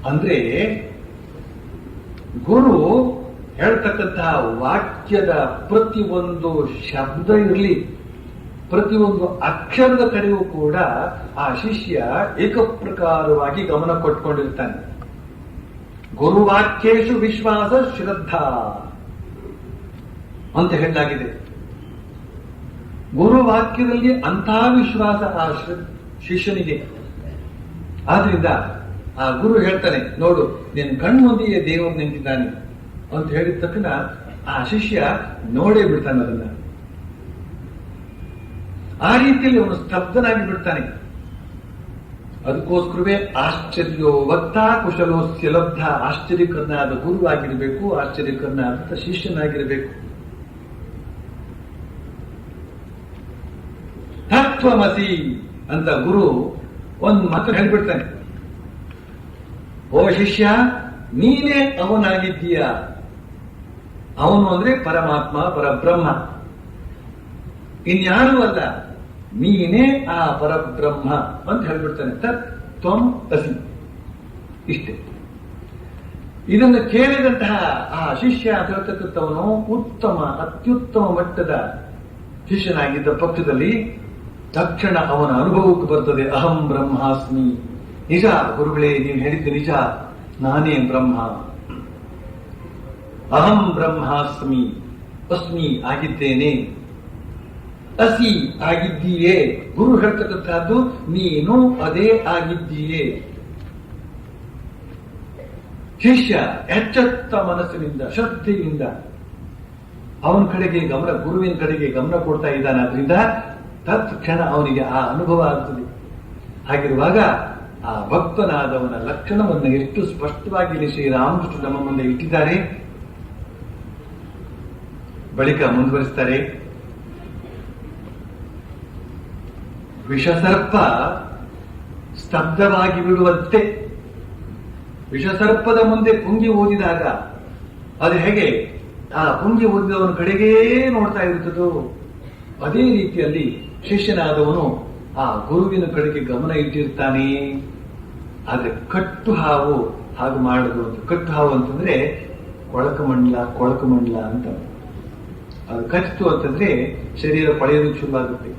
ಅಂದ್ರೆ ಗುರು ಹೇಳ್ತಕ್ಕಂತಹ ವಾಕ್ಯದ ಪ್ರತಿಯೊಂದು ಶಬ್ದ ಇರಲಿ, ಪ್ರತಿಯೊಂದು ಅಕ್ಷರದ ಕಡೆಯೂ ಕೂಡ ಆ ಶಿಷ್ಯ ಏಕಪ್ರಕಾರವಾಗಿ ಗಮನ ಕೊಟ್ಕೊಂಡಿರ್ತಾನೆ. ಗುರುವಾಕ್ಯೇಶು ವಿಶ್ವಾಸ ಶ್ರದ್ಧಾ ಅಂತ ಹೇಳಲಾಗಿದೆ. ಗುರುವಾಕ್ಯದಲ್ಲಿ ಅಂತಹ ವಿಶ್ವಾಸ ಆ ಶಿಷ್ಯನಿಗೆ. ಆದ್ರಿಂದ ಆ ಗುರು ಹೇಳ್ತಾನೆ, ನೋಡು ನಿನ್ನ ಕಣ್ಮುಂದೆಯೇ ದೇವರು ನಿಂತಿದ್ದಾನೆ ಅಂತ ಹೇಳಿದ ತಕ್ಷಣ ಆ ಶಿಷ್ಯ ನೋಡೇ ಬಿಡ್ತಾನೆ ಅದನ್ನ. ಆ ರೀತಿಯಲ್ಲಿ ಅವನು ಸ್ತಬ್ಧನಾಗಿ ಬಿಡ್ತಾನೆ. ಅದಕ್ಕೋಸ್ಕರವೇ ಆಶ್ಚರ್ಯೋ ವಕ್ತ ಕುಶಲೋಸ್ಯ ಲಬ್ಧ. ಆಶ್ಚರ್ಯಕರನಾದ ಗುರುವಾಗಿರಬೇಕು, ಆಶ್ಚರ್ಯಕರನಾದ ಶಿಷ್ಯನಾಗಿರಬೇಕು. ತತ್ವಮಸಿ ಅಂತ ಗುರು ಒಂದು ಮಾತು ಹೇಳ್ಬಿಡ್ತಾನೆ. ಓ ಶಿಷ್ಯ, ನೀನೇ ಅವನಾಗಿದ್ದೀಯ. ಅವನು ಅಂದ್ರೆ ಪರಮಾತ್ಮ, ಪರಬ್ರಹ್ಮ, ಇನ್ಯಾರೂ ಅಲ್ಲ, ನೀನೇ ಆ ಪರಬ್ರಹ್ಮ ಅಂತ ಹೇಳ್ಬಿಡ್ತಾನೆ. ತತ್ವಂ ಅಸಿ. ಇಷ್ಟೇ. ಇದನ್ನು ಕೇಳಿದಂತಹ ಆ ಶಿಷ್ಯ ಹೇಳ್ತಕ್ಕಂಥವನು ಉತ್ತಮ, ಅತ್ಯುತ್ತಮ ಮಟ್ಟದ ಶಿಷ್ಯನಾಗಿದ್ದ ಪಕ್ಷದಲ್ಲಿ ತಕ್ಷಣ ಅವನ ಅನುಭವಕ್ಕೆ ಬರ್ತದೆ, ಅಹಂ ಬ್ರಹ್ಮಾಸ್ಮಿ. ನಿಜ ಗುರುಗಳೇ, ನೀವು ಹೇಳಿದ್ದು ನಿಜ, ನಾನೇ ಬ್ರಹ್ಮ. ಅಹಂ ಬ್ರಹ್ಮಾಸ್ಮಿ, ಅಸ್ಮಿ ಆಗಿದ್ದೇನೆ, ಅಸಿ ಆಗಿದ್ದೀಯೇ. ಗುರು ಹೇಳ್ತಕ್ಕಂಥದ್ದು ನೀನು ಅದೇ ಆಗಿದ್ದೀಯೇ. ಶಿಷ್ಯ ಎಚ್ಚೆತ್ತ ಮನಸ್ಸಿನಿಂದ, ಶ್ರದ್ಧೆಯಿಂದ ಅವನ ಕಡೆಗೆ ಗಮನ, ಗುರುವಿನ ಕಡೆಗೆ ಗಮನ ಕೊಡ್ತಾ ಇದ್ದಾನೆ. ಆದ್ರಿಂದ ತತ್ಕ್ಷಣ ಅವನಿಗೆ ಆ ಅನುಭವ ಆಗ್ತದೆ. ಹಾಗಿರುವಾಗ ಆ ಭಕ್ತನಾದವನ ಲಕ್ಷಣವನ್ನು ಎಷ್ಟು ಸ್ಪಷ್ಟವಾಗಿ ಇಲ್ಲಿ ಶ್ರೀರಾಮಕೃಷ್ಣ ನಮ್ಮ ಮುಂದೆ ಇಟ್ಟಿದ್ದಾರೆ. ಬಳಿಕ ಮುಂದುವರಿಸ್ತಾರೆ. ವಿಷಸರ್ಪ ಸ್ತಬ್ಧವಾಗಿ ಬಿಡುವಂತೆ, ವಿಷಸರ್ಪದ ಮುಂದೆ ಪುಂಗಿ ಓದಿದಾಗ ಅದು ಹೇಗೆ ಆ ಪುಂಗಿ ಓದಿದವನ ಕಡೆಗೇ ನೋಡ್ತಾ ಇರುತ್ತದೋ ಅದೇ ರೀತಿಯಲ್ಲಿ ಶಿಷ್ಯನಾದವನು ಆ ಗುರುವಿನ ಕಡೆಗೆ ಗಮನ ಇಟ್ಟಿರ್ತಾನೆ. ಆದ್ರೆ ಕಟ್ಟು ಹಾವು ಹಾಗೆ ಮಾಡುದು ಅಂತ. ಕಟ್ಟು ಹಾವು ಅಂತಂದ್ರೆ ಕೊಳಕಮಂಡಲ ಅಂತ. ಅದು ಕಚ್ಚಿತು ಅಂತಂದ್ರೆ ಶರೀರ ಪಳೆಯೋದಕ್ಕೆ ಶುರುವಾಗುತ್ತೆ.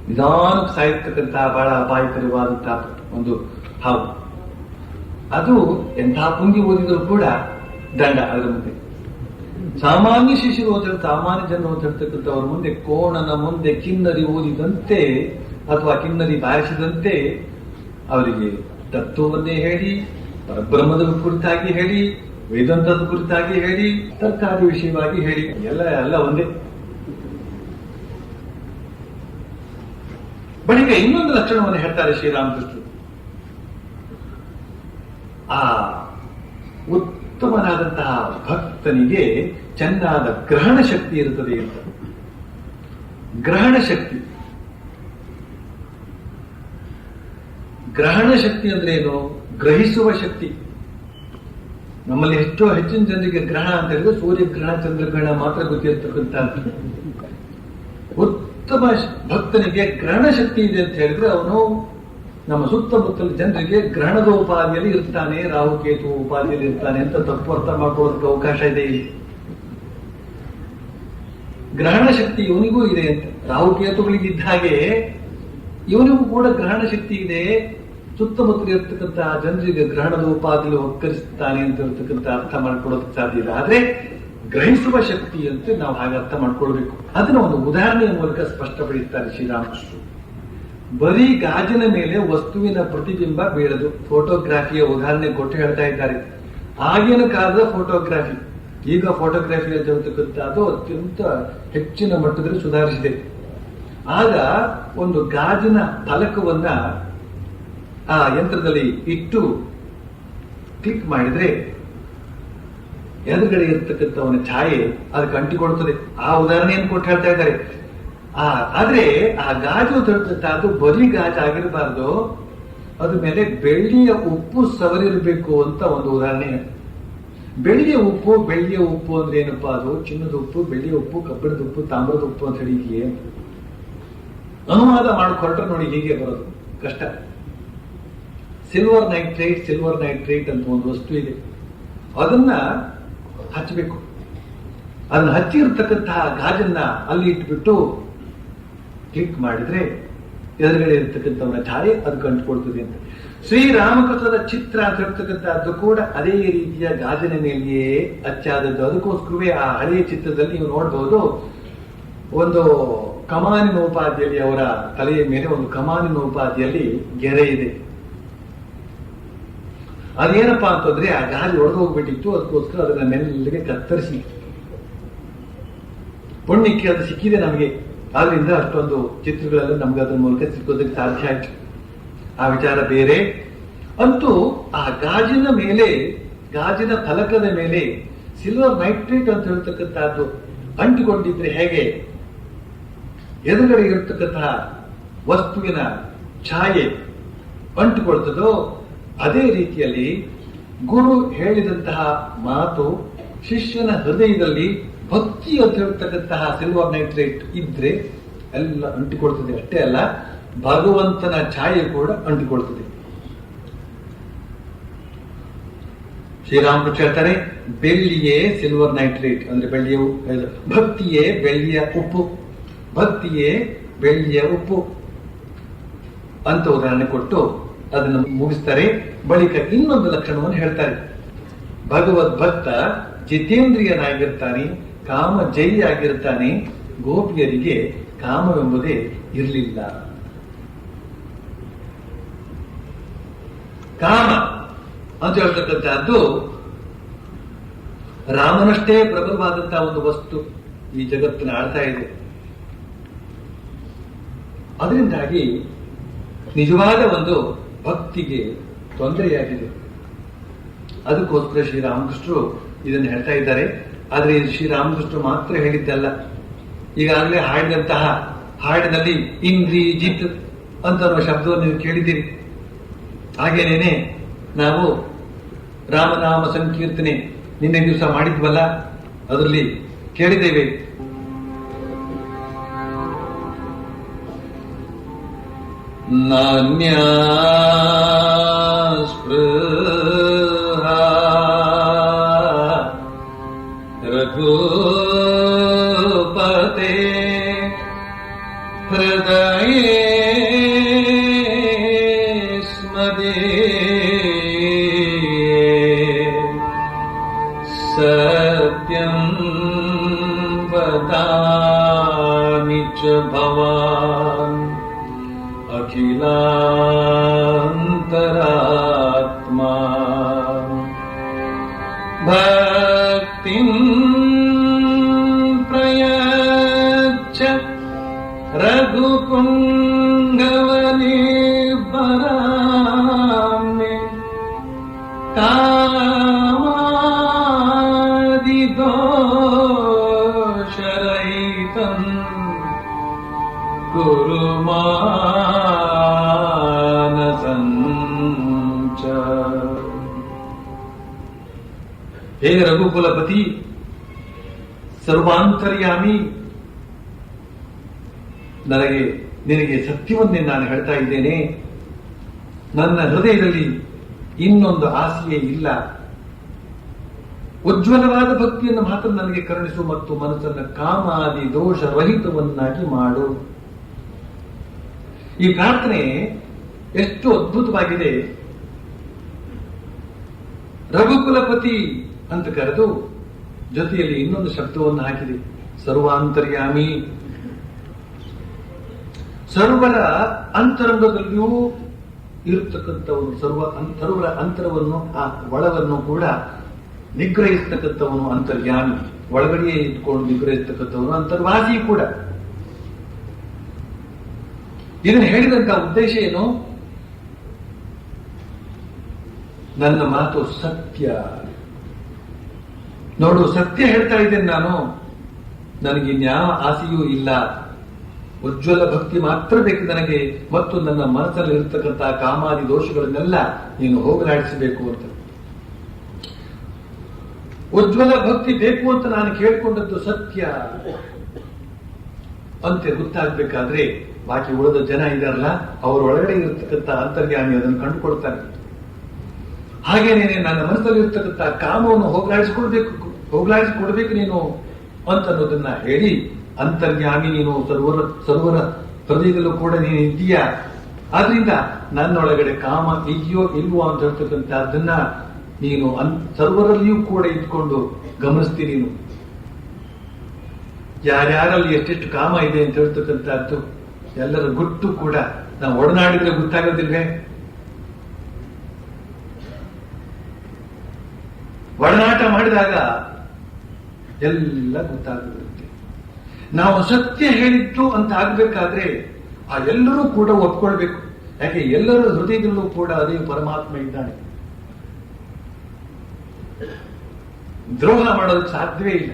ನಿಧಾನಕ್ಕೆ ಸಾಯಿರ್ತಕ್ಕಂತಹ ಬಹಳ ಅಪಾಯಕರವಾದಂತಹ ಒಂದು ಹಾವು. ಅದು ಎಂತಹ ಪುಂಗಿ ಓದಿದ್ರು ಕೂಡ ದಂಡ ಅದರ ಮುಂದೆ. ಸಾಮಾನ್ಯ ಶಿಷ್ಯರು ಓದಿದ, ಸಾಮಾನ್ಯ ಜನ ಓದಿರ್ತಕ್ಕಂಥವ್ರ ಮುಂದೆ ಕೋಣನ ಮುಂದೆ ಕಿನ್ನರಿ ಓದಿದಂತೆ ಅಥವಾ ಕಿನ್ನರಿ ಬಾರಿಸಿದಂತೆ ಅವರಿಗೆ ತತ್ವವನ್ನೇ ಹೇಳಿ, ಪರಬ್ರಹ್ಮದ ಕುರಿತಾಗಿ ಹೇಳಿ, ವೇದಾಂತದ ಕುರಿತಾಗಿ ಹೇಳಿ, ತರ್ಕಾರಿ ವಿಷಯವಾಗಿ ಹೇಳಿ, ಎಲ್ಲ ಒಂದೇ. ಬಳಿಕ ಇನ್ನೊಂದು ಲಕ್ಷಣವನ್ನು ಹೇಳ್ತಾರೆ ಶ್ರೀರಾಮಕೃಷ್ಣರು. ಆ ಉತ್ತಮನಾದಂತಹ ಭಕ್ತನಿಗೆ ಚೆನ್ನಾದ ಗ್ರಹಣ ಶಕ್ತಿ ಇರುತ್ತದೆ ಅಂತ. ಗ್ರಹಣ ಶಕ್ತಿ ಅಂದ್ರೆ ಏನು? ಗ್ರಹಿಸುವ ಶಕ್ತಿ. ನಮ್ಮಲ್ಲಿ ಹೆಚ್ಚಿನ ಜನರಿಗೆ ಗ್ರಹಣ ಅಂತ ಹೇಳಿದ್ರೆ ಸೂರ್ಯಗ್ರಹಣ, ಚಂದ್ರಗ್ರಹಣ ಮಾತ್ರ ಗೊತ್ತಿರ್ತಕ್ಕಂಥ. ಉತ್ತಮ ಭಕ್ತನಿಗೆ ಗ್ರಹಣ ಶಕ್ತಿ ಇದೆ ಅಂತ ಹೇಳಿದ್ರೆ ಅವನು ನಮ್ಮ ಸುತ್ತಮುತ್ತಲ ಜನರಿಗೆ ಗ್ರಹಣದ ಉಪಾಧಿಯಲ್ಲಿ ಇರ್ತಾನೆ, ರಾಹುಕೇತು ಉಪಾಧಿಯಲ್ಲಿ ಇರ್ತಾನೆ ಅಂತ ತಪ್ಪು ಅರ್ಥ ಮಾಡ್ಕೊಳ್ಳೋದಕ್ಕೆ ಅವಕಾಶ ಇದೆ. ಗ್ರಹಣ ಶಕ್ತಿ ಇವನಿಗೂ ಇದೆ ಅಂತ. ರಾಹುಕೇತುಗಳಿಗೆ ಇದ್ದ ಹಾಗೆ ಇವನಿಗೂ ಕೂಡ ಗ್ರಹಣ ಶಕ್ತಿ ಇದೆ. ಸುತ್ತಮುತ್ತಲು ಇರ್ತಕ್ಕಂತಹ ಜನರಿಗೆ ಗ್ರಹಣದ ಉಪಾಧಿಯಲ್ಲಿ ಒಕ್ಕರಿಸ್ತಾನೆ ಅಂತ ಇರ್ತಕ್ಕಂಥ ಅರ್ಥ ಮಾಡ್ಕೊಳ್ಳೋದಕ್ಕೆ ಸಾಧ್ಯ ಇಲ್ಲ. ಆದ್ರೆ ಗ್ರಹಿಸುವ ಶಕ್ತಿ ಅಂತ ನಾವು ಹಾಗೆ ಅರ್ಥ ಮಾಡ್ಕೊಳ್ಬೇಕು. ಅದನ್ನ ಒಂದು ಉದಾಹರಣೆಯ ಮೂಲಕ ಸ್ಪಷ್ಟಪಡಿಸ್ತಾರೆ ಶ್ರೀರಾಮಕೃಷ್ಣರು. ಬರೀ ಗಾಜಿನ ಮೇಲೆ ವಸ್ತುವಿನ ಪ್ರತಿಬಿಂಬ ಬೀಳದು. ಫೋಟೋಗ್ರಾಫಿಯ ಉದಾಹರಣೆ ಕೊಟ್ಟು ಹೇಳ್ತಾ ಇದ್ದಾರೆ. ಆಗಿನ ಕಾಲದ ಫೋಟೋಗ್ರಾಫಿ, ಈಗ ಫೋಟೋಗ್ರಫಿ ಅಂತ ಹೇಳ್ತಕ್ಕಂಥದ್ದು ಅತ್ಯಂತ ಹೆಚ್ಚಿನ ಮಟ್ಟದಲ್ಲಿ ಸುಧಾರಿಸಿದೆ. ಆಗ ಒಂದು ಗಾಜಿನ ಫಲಕವನ್ನ ಆ ಯಂತ್ರದಲ್ಲಿ ಇಟ್ಟು ಕ್ಲಿಕ್ ಮಾಡಿದ್ರೆ ಎದುರುಗಡೆ ಇರತಕ್ಕಂಥವನ ಛಾಯೆ ಅದಕ್ಕೆ ಅಂಟಿಕೊಡ್ತದೆ. ಆ ಉದಾಹರಣೆಯನ್ನು ಕೊಟ್ಟು ಹೇಳ್ತಾ ಇದ್ದಾರೆ. ಆದ್ರೆ ಆ ಗಾಜು ಅದು ಬರೀ ಗಾಜು ಆಗಿರಬಾರ್ದು, ಅದ್ರ ಮೇಲೆ ಬೆಳ್ಳಿಯ ಉಪ್ಪು ಸವರಿರಬೇಕು ಅಂತ ಒಂದು ಉದಾಹರಣೆ. ಬೆಳ್ಳಿಯ ಉಪ್ಪು ಅಂದ್ರೆ ಏನಪ್ಪಾ? ಅದು ಚಿನ್ನದ ಉಪ್ಪು, ಬೆಳ್ಳಿಯ ಉಪ್ಪು, ಕಬ್ಬಿಣದ ಉಪ್ಪು, ತಾಮ್ರದ ಉಪ್ಪು ಅಂತ ಹೇಳಿ ಹೀಗೆ ಅನುವಾದ ಮಾಡಿಕೊಟ್ರೆ ನೋಡಿ ಹೀಗೆ ಬರೋದು ಕಷ್ಟ. ಸಿಲ್ವರ್ ನೈಟ್ರೇಟ್ ಅಂತ ಒಂದು ವಸ್ತು ಇದೆ, ಅದನ್ನ ಹಚ್ಚಬೇಕು. ಅದನ್ನ ಹಚ್ಚಿರ್ತಕ್ಕಂತಹ ಗಾಜನ್ನ ಅಲ್ಲಿ ಇಟ್ಬಿಟ್ಟು ಕ್ಲಿಕ್ ಮಾಡಿದ್ರೆ ಎದುರುಗಡೆ ಇರತಕ್ಕಂಥವರ ಛಾಯೆ ಅದಕ್ಕೆ ಅಂಟಿಕೊಳ್ತದೆ ಅಂತ. ಶ್ರೀರಾಮಕೃಷ್ಣದ ಚಿತ್ರ ಅಂತ ಹೇಳ್ತಕ್ಕಂಥದ್ದು ಕೂಡ ಅದೇ ರೀತಿಯ ಗಾಜಿನ ಮೇಲೆಯೇ ಅಚ್ಚಾದದ್ದು. ಅದಕ್ಕೋಸ್ಕರವೇ ಆ ಹಳೆಯ ಚಿತ್ರದಲ್ಲಿ ನೀವು ನೋಡಬಹುದು, ಒಂದು ಕಮಾನಿನೋಪಾದಿಯಲ್ಲಿ ಅವರ ತಲೆಯ ಮೇಲೆ ಒಂದು ಕಮಾನಿನೋಪಾದಿಯಲ್ಲಿ ಗೆರೆ ಇದೆ. ಅದೇನಪ್ಪಾ ಅಂತಂದ್ರೆ ಆ ಗಾಜು ಒಡೆದೋಗ್ಬಿಟ್ಟಿತ್ತು, ಅದಕ್ಕೋಸ್ಕರ ಅದನ್ನ ಮೆಲ್ಲಗೆ ಕತ್ತರಿಸಿ ಪುಣ್ಯಕ್ಕೆ ಅದು ಸಿಕ್ಕಿದೆ ನಮಗೆ. ಆದ್ರಿಂದ ಅಷ್ಟೊಂದು ಚಿತ್ರಗಳೆಲ್ಲ ನಮ್ಗೆ ಅದರ ಮೂಲಕ ಸಿಕ್ಕೋದಕ್ಕೆ ಸಾಧ್ಯ ಆಯ್ತು. ಆ ವಿಚಾರ ಬೇರೆ. ಅಂತೂ ಆ ಗಾಜಿನ ಮೇಲೆ, ಗಾಜಿನ ಫಲಕದ ಮೇಲೆ ಸಿಲ್ವರ್ ನೈಟ್ರೇಟ್ ಅಂತ ಹೇಳ್ತಕ್ಕಂಥದ್ದು ಅಂಟಿಕೊಂಡಿದ್ರೆ ಹೇಗೆ ಎದುರುಗಡೆ ಇರತಕ್ಕಂತಹ ವಸ್ತುವಿನ ಛಾಯೆ ಅಂಟಿಕೊಳ್ತದೋ, ಅದೇ ರೀತಿಯಲ್ಲಿ ಗುರು ಹೇಳಿದಂತಹ ಮಾತು ಶಿಷ್ಯನ ಹೃದಯದಲ್ಲಿ ಭಕ್ತಿ ಅಂತ ಹೇಳ್ತಕ್ಕಂತಹ ಸಿಲ್ವರ್ ನೈಟ್ರೇಟ್ ಇದ್ರೆ ಎಲ್ಲ ಅಂಟಿಕೊಳ್ತದೆ. ಅಷ್ಟೇ ಅಲ್ಲ, ಭಗವಂತನ ಛಾಯೆ ಕೂಡ ಅಂಟಿಕೊಳ್ತದೆ. ಶ್ರೀರಾಮಕೃಷ್ಣ ಹೇಳ್ತಾರೆ, ಬೆಳ್ಳಿಯೇ ಸಿಲ್ವರ್ ನೈಟ್ರೇಟ್ ಅಂದ್ರೆ ಬೆಳ್ಳಿಯ ಭಕ್ತಿಯೇ ಬೆಳ್ಳಿಯ ಉಪ್ಪು, ಭಕ್ತಿಯೇ ಬೆಳ್ಳಿಯ ಉಪ್ಪು ಅಂತ ಉದಾಹರಣೆ ಕೊಟ್ಟು ಅದನ್ನು ಮುಗಿಸ್ತಾರೆ. ಬಳಿಕ ಇನ್ನೊಂದು ಲಕ್ಷಣವನ್ನು ಹೇಳ್ತಾರೆ. ಭಗವದ್ ಭಕ್ತ ಜಿತೇಂದ್ರಿಯನಾಗಿರ್ತಾನೆ, ಕಾಮ ಜಯಿ ಆಗಿರ್ತಾನೆ. ಗೋಪಿಯರಿಗೆ ಕಾಮವೆಂಬುದೇ ಇರಲಿಲ್ಲ. ಕಾಮ ಅಂತ ಹೇಳ್ತಕ್ಕಂಥದ್ದು ರಾಮನಷ್ಟೇ ಪ್ರಬಲವಾದಂತಹ ಒಂದು ವಸ್ತು ಈ ಜಗತ್ತನ್ನು ಆಳ್ತಾ ಇದೆ. ಅದರಿಂದಾಗಿ ನಿಜವಾದ ಒಂದು ಭಕ್ತಿಗೆ ತೊಂದರೆಯಾಗಿದೆ. ಅದಕ್ಕೋಸ್ಕರ ಶ್ರೀರಾಮಕೃಷ್ಣರು ಇದನ್ನು ಹೇಳ್ತಾ ಇದ್ದಾರೆ. ಆದ್ರೆ ಶ್ರೀರಾಮಕೃಷ್ಣರು ಮಾತ್ರ ಹೇಳಿದ್ದಲ್ಲ, ಈಗಾಗಲೇ ಹಾಡಿದಂತಹ ಹಾಡಿನಲ್ಲಿ ಇಂದ್ರಿ ಜಿತ್ ಅಂತ ಶಬ್ದವನ್ನು ನೀವು ಕೇಳಿದ್ದೀರಿ. ಹಾಗೇನೇನೆ ನಾವು ರಾಮನಾಮ ಸಂಕೀರ್ತನೆ ನಿನ್ನೆ ದಿವಸ ಮಾಡಿದ್ವಲ್ಲ, ಅದರಲ್ಲಿ ಕೇಳಿದ್ದೇವೆ, ನಾನ್ಯ ಸ್ಪೃಹಾ ರಘುಪತೆ ಹೃದಯೇ ಸ್ಮದೇ ಸತ್ಯಂ ವದಾಮಿ ಚ ಭವಾನ್ ಅಖಿಲಾಂತರಾತ್ಮಾ ಭಕ್ತಿಂ ಪ್ರಯಚ್ಛ ರಘುಪುಂಗವನಿರ್ಭರಾಮಿ ಕಾಮಾದಿದೋಷರಹಿತಂ ಕುರು ಮಾನಸಂಚ. ಹೇ ರಘುಕುಲಪತಿ, ಸರ್ವಾಂತರ್ಯಾಮಿ, ನಿನಗೆ ಸತ್ಯವನ್ನೇ ನಾನು ಹೇಳ್ತಾ ಇದ್ದೇನೆ. ನನ್ನ ಹೃದಯದಲ್ಲಿ ಇನ್ನೊಂದು ಆಸೆಯೇ ಇಲ್ಲ. ಉಜ್ವಲವಾದ ಭಕ್ತಿಯನ್ನು ಮಾತ್ರ ನನಗೆ ಕರುಣಿಸು ಮತ್ತು ಮನಸ್ಸನ್ನು ಕಾಮಾದಿ ದೋಷ ರಹಿತವನ್ನಾಗಿ ಮಾಡು. ಈ ಪ್ರಾರ್ಥನೆ ಎಷ್ಟು ಅದ್ಭುತವಾಗಿದೆ. ರಘುಕುಲಪತಿ ಅಂತ ಕರೆದು ಜೊತೆಯಲ್ಲಿ ಇನ್ನೊಂದು ಶಬ್ದವನ್ನು ಹಾಕಿದೆ, ಸರ್ವಾಂತರ್ಯಾಮಿ. ಸರ್ವರ ಅಂತರಂಗದಲ್ಲಿಯೂ ಇರತಕ್ಕಂಥವನು, ಸರ್ವರ ಅಂತರವನ್ನು, ಆ ಒಳವನ್ನು ಕೂಡ ನಿಗ್ರಹಿಸ್ತಕ್ಕಂಥವನು ಅಂತರ್ಯಾಮಿ. ಒಳಗಡೆಯೇ ಇದ್ಕೊಂಡು ನಿಗ್ರಹಿಸ್ತಕ್ಕಂಥವನು ಅಂತರ್ವಾಸಿ ಕೂಡ. ಇದನ್ನು ಹೇಳಿದಂತ ಉದ್ದೇಶ ಏನು? ನನ್ನ ಮಾತು ಸತ್ಯ. ನೋಡು, ಸತ್ಯ ಹೇಳ್ತಾ ಇದ್ದೇನೆ ನಾನು. ನನಗೆ ಇನ್ಯಾವ ಆಸೆಯೂ ಇಲ್ಲ. ಉಜ್ವಲ ಭಕ್ತಿ ಮಾತ್ರ ಬೇಕು ನನಗೆ, ಮತ್ತು ನನ್ನ ಮನಸ್ಸಲ್ಲಿ ಇರತಕ್ಕಂಥ ಕಾಮಾದಿ ದೋಷಗಳನ್ನೆಲ್ಲ ನೀನು ಹೋಗಲಾಡಿಸಬೇಕು ಅಂತ. ಉಜ್ವಲ ಭಕ್ತಿ ಬೇಕು ಅಂತ ನಾನು ಕೇಳ್ಕೊಂಡದ್ದು ಸತ್ಯ ಅಂತೆ ಗೊತ್ತಾಗ್ಬೇಕಾದ್ರೆ ಬಾಕಿ ಉಳಿದ ಜನ ಇದಾರಲ್ಲ, ಅವರ ಒಳಗಡೆ ಇರತಕ್ಕಂಥ ಅಂತರ್ಯಾಮಿ ಅದನ್ನು ಕಂಡುಕೊಳ್ತಾರೆ. ಹಾಗೇನೇ ನನ್ನ ಮನಸ್ಸಲ್ಲಿ ಇರ್ತಕ್ಕಂಥ ಕಾಮವನ್ನು ಹೋಗಲಾಡಿಸಿಕೊಡ್ಬೇಕು ನೀನು ಅಂತ ಅನ್ನೋದನ್ನ ಹೇಳಿ, ಅಂತರ್ಯಾಮಿ ನೀನು, ಸರ್ವರ ಹೃದಯದಲ್ಲೂ ಕೂಡ ನೀನು ಇದ್ದೀಯಾ, ಆದ್ರಿಂದ ನನ್ನೊಳಗಡೆ ಕಾಮ ಇದೆಯೋ ಇಲ್ವೋ ಅಂತ ಹೇಳ್ತಕ್ಕಂಥದ್ದನ್ನ ನೀನು ಸರ್ವರಲ್ಲಿಯೂ ಕೂಡ ಇದ್ಕೊಂಡು ಗಮನಿಸ್ತೀನಿ. ನೀನು ಯಾರ್ಯಾರಲ್ಲಿ ಎಷ್ಟೆಷ್ಟು ಕಾಮ ಇದೆ ಅಂತ ಹೇಳ್ತಕ್ಕಂಥದ್ದು ಎಲ್ಲರ ಗುಟ್ಟು ಕೂಡ ನಾವು ಒಡನಾಡಿದ್ರೆ ಗೊತ್ತಾಗೋದಿಲ್ವೇ? ಒಡನಾಟ ಮಾಡಿದಾಗ ಎಲ್ಲ ಗೊತ್ತಾಗ್ಬಿಡುತ್ತೆ. ನಾವು ಸತ್ಯ ಹೇಳಿದ್ದು ಅಂತ ಆಗ್ಬೇಕಾದ್ರೆ ಆ ಎಲ್ಲರೂ ಕೂಡ ಒಪ್ಕೊಳ್ಬೇಕು. ಯಾಕೆ ಎಲ್ಲರ ಹೃದಯದಲ್ಲೂ ಕೂಡ ಅದೇ ಪರಮಾತ್ಮ ಇದ್ದಾನೆ. ದ್ರೋಹ ಮಾಡೋದಕ್ಕೆ ಸಾಧ್ಯವೇ ಇಲ್ಲ,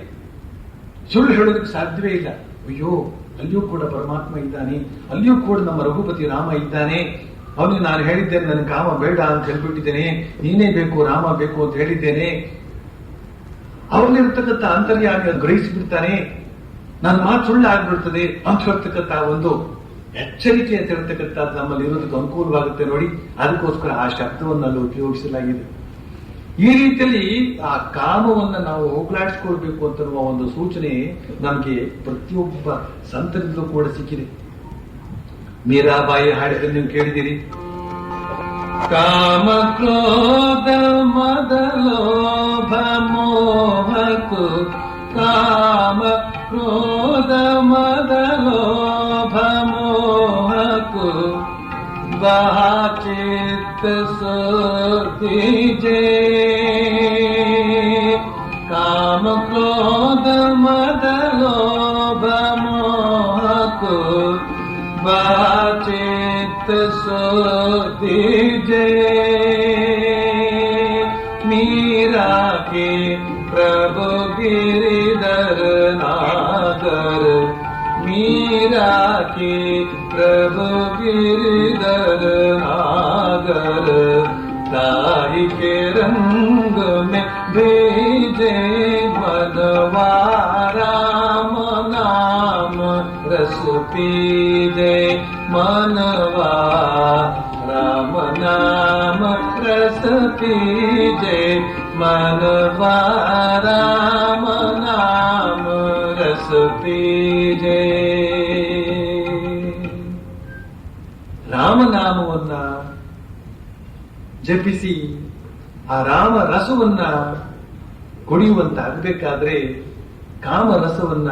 ಸುಳ್ಳು ಹೇಳೋದಕ್ಕೆ ಸಾಧ್ಯವೇ ಇಲ್ಲ. ಅಯ್ಯೋ, ಅಲ್ಲಿಯೂ ಕೂಡ ಪರಮಾತ್ಮ ಇದ್ದಾನೆ, ಅಲ್ಲಿಯೂ ಕೂಡ ನಮ್ಮ ರಘುಪತಿ ರಾಮ ಇದ್ದಾನೆ. ಅವನಿಗೆ ನಾನು ಹೇಳಿದ್ದೇನೆ ನನ್ನ ಕಾಮ ಬೇಡ ಅಂತ ಹೇಳ್ಬಿಟ್ಟಿದ್ದೇನೆ, ನೀನೇ ಬೇಕು ರಾಮ ಬೇಕು ಅಂತ ಹೇಳಿದ್ದೇನೆ. ಅವನಿರ್ತಕ್ಕಂಥ ಅಂತರ್ಯಾಮಿ ಗ್ರಹಿಸಿಬಿಡ್ತಾನೆ, ನನ್ನ ಮಾತು ಸುಳ್ಳು ಆಗ್ಬಿಡ್ತದೆ ಅಂತ ಹೇಳ್ತಕ್ಕಂಥ ಒಂದು ಎಚ್ಚರಿಕೆ ಅಂತ ಹೇಳ್ತಕ್ಕಂಥದ್ದು ನಮ್ಮಲ್ಲಿ ಇರೋದಕ್ಕೆ ಅನುಕೂಲವಾಗುತ್ತೆ ನೋಡಿ. ಅದಕ್ಕೋಸ್ಕರ ಆ ಶಬ್ದವನ್ನಲ್ಲಿ ಉಪಯೋಗಿಸಲಾಗಿದೆ. ಈ ರೀತಿಯಲ್ಲಿ ಆ ಕಾಮವನ್ನ ನಾವು ಹೋಗಲಾಡಿಸಿಕೊಳ್ಬೇಕು ಅಂತನ್ನುವ ಒಂದು ಸೂಚನೆ ನಮಗೆ ಪ್ರತಿಯೊಬ್ಬ ಸಂತರಿಂದಲೂ ಕೂಡ ಸಿಕ್ಕಿದೆ. ಮೀರಾಬಾಯಿ ಹಾಡಿದ್ರೆ ನೀವು ಕೇಳಿದಿರಿ. ಕಾಮ ಕ್ರೋಧ ಮದ ಲೋಭ ಮೋಹಕು, ಕಾಮ ಕ್ರೋಧ ಮದ ಲೋಭ ಮೋಹಕು, ಬಾಚಿತ್ತ ಸೋತಿಜೆ. ಕಾಮ ಕ್ರೋಧ ಮದ ಲೋಭ ಮೋಹಕು, ಬಾಚಿತ್ತ ಸೋತಿಜೆ. मीरा के प्रभु गिरिधर नागर, मीरा के प्रभु गिरिधर नागर, ताई के रंग में भेजे मनवा राम नाम रस पीजे, मनवा राम नाम रस पीजे, मनवा राम नाम रस पीजे. ರಾಮನಾಮವನ್ನ ಜಪಿಸಿ ಆ ರಾಮ ರಸವನ್ನ ಕುಡಿಯುವಂತಾಗಬೇಕಾದ್ರೆ ಕಾಮರಸವನ್ನ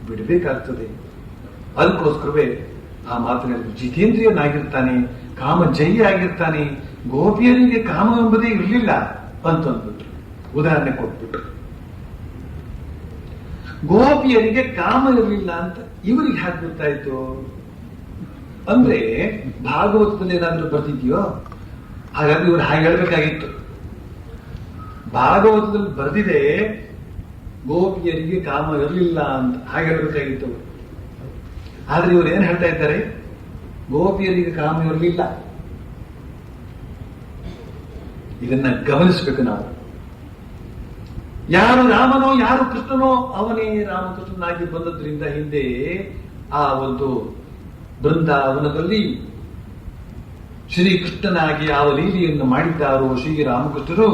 ಬಿಡಬೇಕಾಗ್ತದೆ. ಅದಕ್ಕೋಸ್ಕರವೇ ಆ ಮಾತಿನಲ್ಲಿ ಜಿತೇಂದ್ರಿಯನಾಗಿರ್ತಾನೆ, ಕಾಮ ಜಯಿ ಆಗಿರ್ತಾನೆ. ಗೋಪಿಯರಿಗೆ ಕಾಮ ಎಂಬುದೇ ಇರಲಿಲ್ಲ ಅಂತಂದ್ಬಿಟ್ರು, ಉದಾಹರಣೆ ಕೊಟ್ಬಿಟ್ರು. ಗೋಪಿಯರಿಗೆ ಕಾಮ ಇರಲಿಲ್ಲ ಅಂತ ಇವರಿಗೆ ಹ್ಯಾಕ್ ಗೊತ್ತಾಯ್ತು ಅಂದ್ರೆ ಭಾಗವತದಲ್ಲಿ ಏನಾದ್ರೂ ಬರ್ತಿದ್ಯೋ? ಹಾಗಾಗಿ ಇವ್ರು ಹಾಗೆ ಹೇಳ್ಬೇಕಾಗಿತ್ತು. ಭಾಗವತದಲ್ಲಿ ಬರ್ದಿದೆ ಗೋಪಿಯರಿಗೆ ಕಾಮ ಇರಲಿಲ್ಲ ಅಂತ, ಹಾಗೆ ಹೇಳ್ಬೇಕಾಗಿತ್ತು. ಆದ್ರೆ ಇವ್ರು ಏನ್ ಹೇಳ್ತಾ ಇದ್ದಾರೆ? ಗೋಪಿಯರಿಗೆ ಕಾಮ ಇರಲಿಲ್ಲ. ಇದನ್ನ ಗಮನಿಸಬೇಕು ನಾವು. ಯಾರು ರಾಮನೋ ಯಾರು ಕೃಷ್ಣನೋ ಅವನೇ ರಾಮಕೃಷ್ಣನಾಗಿ ಬಂದದ್ರಿಂದ ಹಿಂದೆ ಆ ಒಂದು ಬೃಂದಾವನದಲ್ಲಿ ಶ್ರೀಕೃಷ್ಣನಾಗಿ ಯಾವ ಲೀಲೆಯನ್ನು ಮಾಡಿದ್ದಾರೋ ಶ್ರೀರಾಮಕೃಷ್ಣರು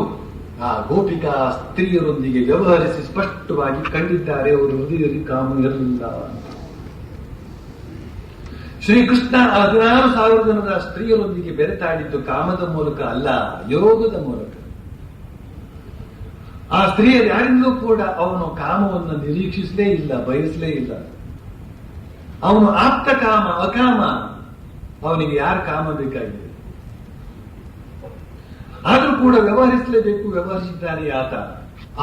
ಆ ಗೋಪಿಕಾ ಸ್ತ್ರೀಯರೊಂದಿಗೆ ವ್ಯವಹರಿಸಿ ಸ್ಪಷ್ಟವಾಗಿ ಕಂಡಿದ್ದಾರೆ. ಅವರು ಹೃದಯದಲ್ಲಿ ಕಾಮ ಇರಲಿಲ್ಲ ಅಂತ. ಶ್ರೀಕೃಷ್ಣ 16,000 ಜನರ ಸ್ತ್ರೀಯರೊಂದಿಗೆ ಬೆರೆತಾಡಿದ್ದು ಕಾಮದ ಮೂಲಕ ಅಲ್ಲ, ಯೋಗದ ಮೂಲಕ. ಆ ಸ್ತ್ರೀಯರು ಯಾರಿಂದಲೂ ಕೂಡ ಅವನು ಕಾಮವನ್ನು ನಿರೀಕ್ಷಿಸಲೇ ಇಲ್ಲ, ಬಯಸಲೇ ಇಲ್ಲ. ಅವನು ಆಪ್ತ ಕಾಮ ಅಕಾಮ, ಅವನಿಗೆ ಯಾರ ಕಾಮ ಬೇಕಾಗಿದೆ, ಆದ್ರೂ ಕೂಡ ವ್ಯವಹರಿಸಲೇಬೇಕು. ವ್ಯವಹರಿಸಿದ್ದಾನೆ ಆತ,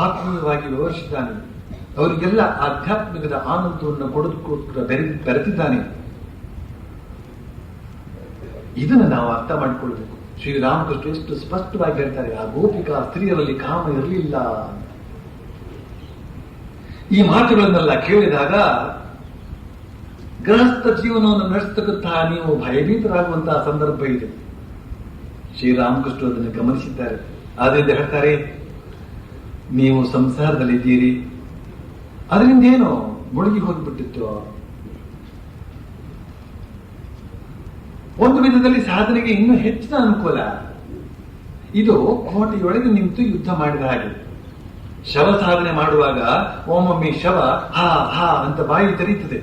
ಆತ್ಮೀಯವಾಗಿ ವ್ಯವಹರಿಸಿದ್ದಾನೆ. ಅವರಿಗೆಲ್ಲ ಆಧ್ಯಾತ್ಮಿಕದ ಆನಂದವನ್ನು ಕೊಡೋದಕ್ಕೋಸ್ಕರ ಬೆರೆತಿದ್ದಾನೆ. ಇದನ್ನು ನಾವು ಅರ್ಥ ಮಾಡಿಕೊಳ್ಬೇಕು. ಶ್ರೀರಾಮಕೃಷ್ಣ ಎಷ್ಟು ಸ್ಪಷ್ಟವಾಗಿ ಹೇಳ್ತಾರೆ, ಆ ಗೋಪಿಕಾ ಸ್ತ್ರೀಯರಲ್ಲಿ ಕಾಮ ಇರಲಿಲ್ಲ. ಈ ಮಾತುಗಳನ್ನೆಲ್ಲ ಕೇಳಿದಾಗ ಗೃಹಸ್ಥ ಜೀವನವನ್ನು ನಡೆಸತಕ್ಕಂತಹ ನೀವು ಭಯಭೀತರಾಗುವಂತಹ ಸಂದರ್ಭ ಇದೆ. ಶ್ರೀರಾಮಕೃಷ್ಣ ಅದನ್ನು ಗಮನಿಸಿದ್ದಾರೆ. ಆದ್ರಿಂದ ಹೇಳ್ತಾರೆ, ನೀವು ಸಂಸಾರದಲ್ಲಿದ್ದೀರಿ, ಅದರಿಂದ ಏನು ಮುಳುಗಿ ಹೋಗ್ಬಿಟ್ಟಿತ್ತು. ಒಂದು ವಿಧದಲ್ಲಿ ಸಾಧನೆಗೆ ಇನ್ನೂ ಹೆಚ್ಚಿನ ಅನುಕೂಲ. ಇದು ಕೋಟೆಯೊಳಗೆ ನಿಂತು ಯುದ್ಧ ಮಾಡಿದ ಹಾಗೆ. ಶವ ಸಾಧನೆ ಮಾಡುವಾಗ ಒಮ್ಮೊಮ್ಮೆ ಶವ ಹಾ ಹಾ ಅಂತ ಬಾಯಿ ತೆರೀತದೆ.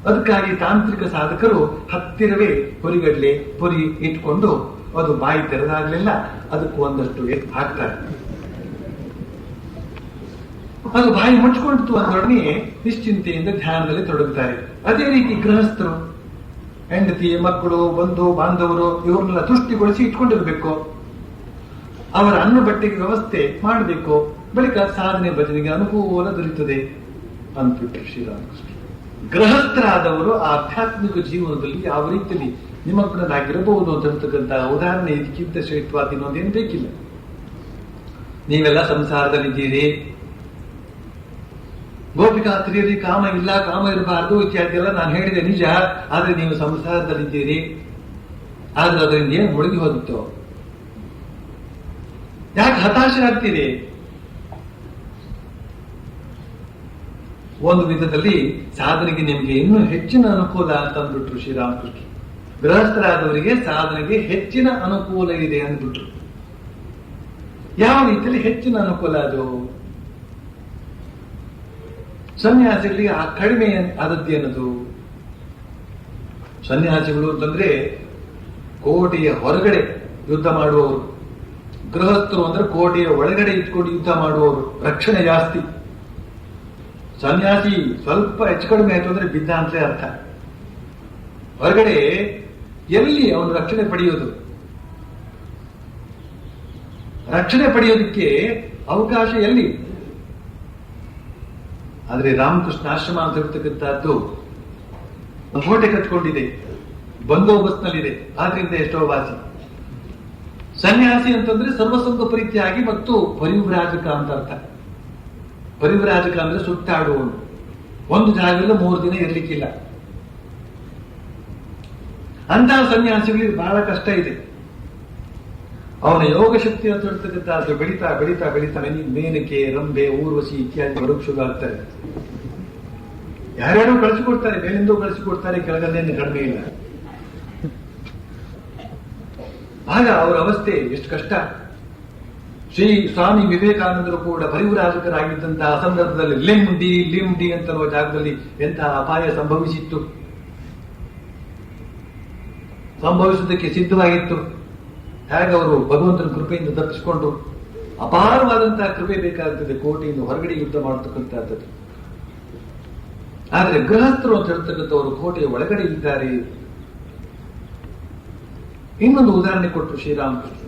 ಅದಕ್ಕಾಗಿ ತಾಂತ್ರಿಕ ಸಾಧಕರು ಹತ್ತಿರವೇ ಪುರಿಗಡ್ಲೆ ಪುರಿ ಇಟ್ಕೊಂಡು ಅದು ಬಾಯಿ ತೆರೆದಾಗ್ಲಿಲ್ಲ ಅದಕ್ಕೂ ಒಂದಷ್ಟು ಎತ್ತು ಹಾಕ್ತಾರೆ. ಅದು ಬಾಯಿ ಮುಚ್ಕೊಂಡಿತು ಅಂದೊಡನೆ ನಿಶ್ಚಿಂತೆಯಿಂದ ಧ್ಯಾನದಲ್ಲಿ ತೊಡಗುತ್ತಾರೆ. ಅದೇ ರೀತಿ ಗೃಹಸ್ಥರು ಹೆಂಡತಿ ಮಕ್ಕಳು ಬಂಧು ಬಾಂಧವರು ಇವ್ರನ್ನೆಲ್ಲ ತುಷ್ಟಿಗೊಳಿಸಿ ಇಟ್ಕೊಂಡಿರ್ಬೇಕು. ಅವರ ಅನ್ನ ಬಟ್ಟೆಗೆ ವ್ಯವಸ್ಥೆ ಮಾಡಬೇಕು. ಬಳಿಕ ಸಾಧನೆ ಭಜನೆಗೆ ಅನುಕೂಲ ದೊರೆಯುತ್ತದೆ ಅಂದ್ಬಿಟ್ಟು ಶ್ರೀರಾಮಕೃಷ್ಣ. ಗೃಹಸ್ಥರಾದವರು ಆಧ್ಯಾತ್ಮಿಕ ಜೀವನದಲ್ಲಿ ಯಾವ ರೀತಿಯಲ್ಲಿ ನಿಮಗ್ನರಾಗಿರಬಹುದು ಅಂತ ಹೇಳ್ತಕ್ಕಂತಹ ಉದಾಹರಣೆ ಇದಕ್ಕಿಂತ ಶ್ರೇಷ್ಠವಾದ ಇನ್ನೊಂದೇನು ಬೇಕಿಲ್ಲ. ನೀವೆಲ್ಲ ಸಂಸಾರದಲ್ಲಿದ್ದೀರಿ, ಗೋಪಿಕಾ ಸ್ತ್ರೀಯರಿಗೆ ಕಾಮ ಇಲ್ಲ, ಕಾಮ ಇರಬಾರದು ಇತ್ಯಾದಿ ಎಲ್ಲ ನಾನು ಹೇಳಿದೆ ನಿಜ. ಆದ್ರೆ ನೀವು ಸಂಸಾರದಲ್ಲಿದ್ದೀರಿ, ಆದ್ರೆ ಅದರಿಂದ ಏನು ಮುಳುಗಿ ಹೋಗಿತ್ತು? ಯಾಕೆ ಹತಾಶರಾಗ್ತೀರಿ? ಒಂದು ವಿಧದಲ್ಲಿ ಸಾಧನೆಗೆ ನಿಮಗೆ ಇನ್ನೂ ಹೆಚ್ಚಿನ ಅನುಕೂಲ ಅಂತ ಅಂದ್ಬಿಟ್ರು ಶ್ರೀರಾಮಕೃಷ್ಣ. ಗೃಹಸ್ಥರಾದವರಿಗೆ ಸಾಧನೆಗೆ ಹೆಚ್ಚಿನ ಅನುಕೂಲ ಇದೆ ಅಂದ್ಬಿಟ್ರು. ಯಾವ ರೀತಿಯಲ್ಲಿ ಹೆಚ್ಚಿನ ಅನುಕೂಲ ಅದು? ಸನ್ಯಾಸಿಗಳಿಗೆ ಆ ಕಡಿಮೆ ಆದದ್ದು ಏನದು? ಸನ್ಯಾಸಿಗಳು ಅಂತಂದ್ರೆ ಕೋಟೆಯ ಹೊರಗಡೆ ಯುದ್ಧ ಮಾಡುವವರು, ಗೃಹಸ್ಥರು ಅಂದ್ರೆ ಕೋಟೆಯ ಒಳಗಡೆ ಇಟ್ಕೊಂಡು ಯುದ್ಧ ಮಾಡುವವರು. ರಕ್ಷಣೆ ಜಾಸ್ತಿ. ಸನ್ಯಾಸಿ ಸ್ವಲ್ಪ ಹೆಚ್ಚು ಕಡಿಮೆ ಆಯ್ತು ಅಂದ್ರೆ ಬಿದ್ದ ಅಂತಲೇ ಅರ್ಥ. ಹೊರಗಡೆ ಎಲ್ಲಿ ಅವನು ರಕ್ಷಣೆ ಪಡೆಯೋದು? ರಕ್ಷಣೆ ಪಡೆಯೋದಕ್ಕೆ ಅವಕಾಶ ಎಲ್ಲಿ? ಆದ್ರೆ ರಾಮಕೃಷ್ಣ ಆಶ್ರಮ ಅಂತ ಇರ್ತಕ್ಕಂಥದ್ದು ಕೋಟೆ ಕಟ್ಕೊಂಡಿದೆ, ಬಂದೋಬಸ್ತ್ನಲ್ಲಿದೆ. ಆದ್ರಿಂದ ಎಷ್ಟೋ ವಾಸಿ. ಸನ್ಯಾಸಿ ಅಂತಂದ್ರೆ ಸರ್ವಸಂಗ ಪರಿತ್ಯಾಗಿ ಮತ್ತು ಪರಿವ್ರಾಜಕ ಅಂತ ಅರ್ಥ. ಪರಿವ್ರಾಜಕ ಅಂದ್ರೆ ಸುತ್ತಾಡುವವನು. ಒಂದು ಜಾಗದಲ್ಲಿ 3 ದಿನ ಇರ್ಲಿಕ್ಕಿಲ್ಲ. ಅಂತಹ ಸನ್ಯಾಸಿಗಳಿಗೆ ಬಹಳ ಕಷ್ಟ ಇದೆ. ಅವನ ಯೋಗ ಶಕ್ತಿ ಅಂತ ಹೇಳ್ತಕ್ಕಂಥದ್ದು ಬೆಳೀತಾ ಬೆಳೀತಾ ಬೆಳೀತಾ ಮೇನಕೆ, ರಂಬೆ, ಊರ್ವಶಿ ಇತ್ಯಾದಿ ಬರೋಕ್ ಶುರು ಆಗ್ತಾರೆ. ಯಾರ್ಯಾರು ಕಳಿಸಿಕೊಡ್ತಾರೆ, ಮೇಲಿಂದ ಕಳಿಸಿಕೊಡ್ತಾರೆ, ಕೆಳಗಲ್ಲೇನು ಕಡಿಮೆ ಇಲ್ಲ. ಆಗ ಅವರ ಅವಸ್ಥೆ ಎಷ್ಟು ಕಷ್ಟ. ಶ್ರೀ ಸ್ವಾಮಿ ವಿವೇಕಾನಂದರು ಕೂಡ ಪರಿವ್ರಾಜಕರಾಗಿದ್ದಂತಹ ಸಂದರ್ಭದಲ್ಲಿ ಲಿಂಡಿ ಅಂತ ಜಾಗದಲ್ಲಿ ಎಂತಹ ಅಪಾಯ ಸಂಭವಿಸಿತ್ತು, ಸಂಭವಿಸುವುದಕ್ಕೆ ಸಿದ್ಧವಾಗಿತ್ತು. ಹೇಗೆ ಅವರು ಭಗವಂತನ ಕೃಪೆಯಿಂದ ತಪ್ಪಿಸಿಕೊಂಡು, ಅಪಾರವಾದಂತಹ ಕೃಪೆ ಬೇಕಾಗ್ತದೆ ಕೋಟೆಯಿಂದ ಹೊರಗಡೆ ಯುದ್ಧ ಮಾಡತಕ್ಕಂಥದ್ದು. ಆದ್ರೆ ಗೃಹಸ್ಥರು ಅಂತ ಹೇಳ್ತಕ್ಕಂಥವರು ಕೋಟೆಯ ಒಳಗಡೆ ಇದ್ದಾರೆ. ಇನ್ನೊಂದು ಉದಾಹರಣೆ ಕೊಟ್ಟರು ಶ್ರೀರಾಮಕೃಷ್ಣ.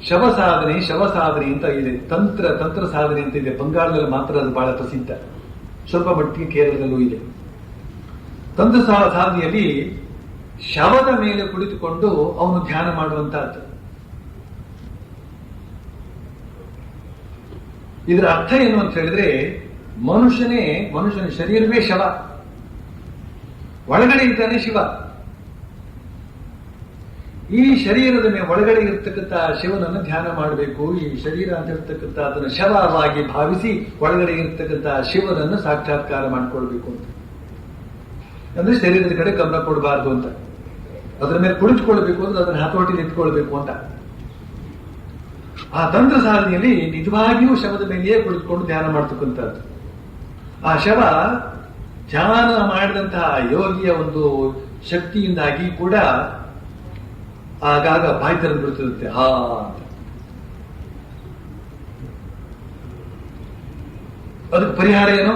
ಶವ ಸಾಧನೆ ಅಂತ ಇದೆ, ತಂತ್ರ ಸಾಧನೆ ಅಂತ ಇದೆ. ಬಂಗಾಳದಲ್ಲಿ ಮಾತ್ರ ಅದು ಬಹಳ ಪ್ರಸಿದ್ಧ, ಸ್ವಲ್ಪ ಮಟ್ಟಿಗೆ ಕೇರಳದಲ್ಲೂ ಇದೆ. ತಂತ್ರ ಸಾಧನೆಯಲ್ಲಿ ಶವದ ಮೇಲೆ ಕುಳಿತುಕೊಂಡು ಅವನು ಧ್ಯಾನ ಮಾಡುವಂತಹದ್ದು. ಇದರ ಅರ್ಥ ಏನು ಅಂತ ಹೇಳಿದ್ರೆ, ಮನುಷ್ಯನ ಶರೀರವೇ ಶವ, ಒಳಗಡೆ ಇದ್ದಾನೆ ಶಿವ. ಈ ಶರೀರದ ಮೇಲೆ ಒಳಗಡೆ ಇರ್ತಕ್ಕಂಥ ಶಿವನನ್ನು ಧ್ಯಾನ ಮಾಡಬೇಕು. ಈ ಶರೀರ ಅಂತ ಇರ್ತಕ್ಕಂಥ ಅದನ್ನು ಶವವಾಗಿ ಭಾವಿಸಿ ಒಳಗಡೆ ಇರ್ತಕ್ಕಂಥ ಶಿವನನ್ನು ಸಾಕ್ಷಾತ್ಕಾರ ಮಾಡಿಕೊಳ್ಬೇಕು ಅಂತ. ಅಂದ್ರೆ ಶರೀರದ ಕಡೆ ಗಮನ ಕೊಡಬಾರ್ದು ಅಂತ. ಅದರ ಮೇಲೆ ಕುಳಿತುಕೊಳ್ಬೇಕು ಅಂದ್ರೆ ಅದನ್ನ ಹತೋಟಿಗೆ ಇಟ್ಕೊಳ್ಬೇಕು ಅಂತ. ಆ ತಂತ್ರ ಸಾಧನೆಯಲ್ಲಿ ನಿಜವಾಗಿಯೂ ಶವದ ಮೇಲೆಯೇ ಕುಳಿತುಕೊಂಡು ಧ್ಯಾನ ಮಾಡ್ತಕ್ಕಂಥದ್ದು. ಆ ಶವ ಧ್ಯಾನ ಮಾಡಿದಂತಹ ಯೋಗಿಯ ಒಂದು ಶಕ್ತಿಯಿಂದಾಗಿ ಕೂಡ ಆಗಾಗ ಬಾಯಿ ತೆರೆದು ಬಿಡ್ತಿರುತ್ತೆ, ಹಾ ಅಂತ. ಅದಕ್ಕೆ ಪರಿಹಾರ ಏನು?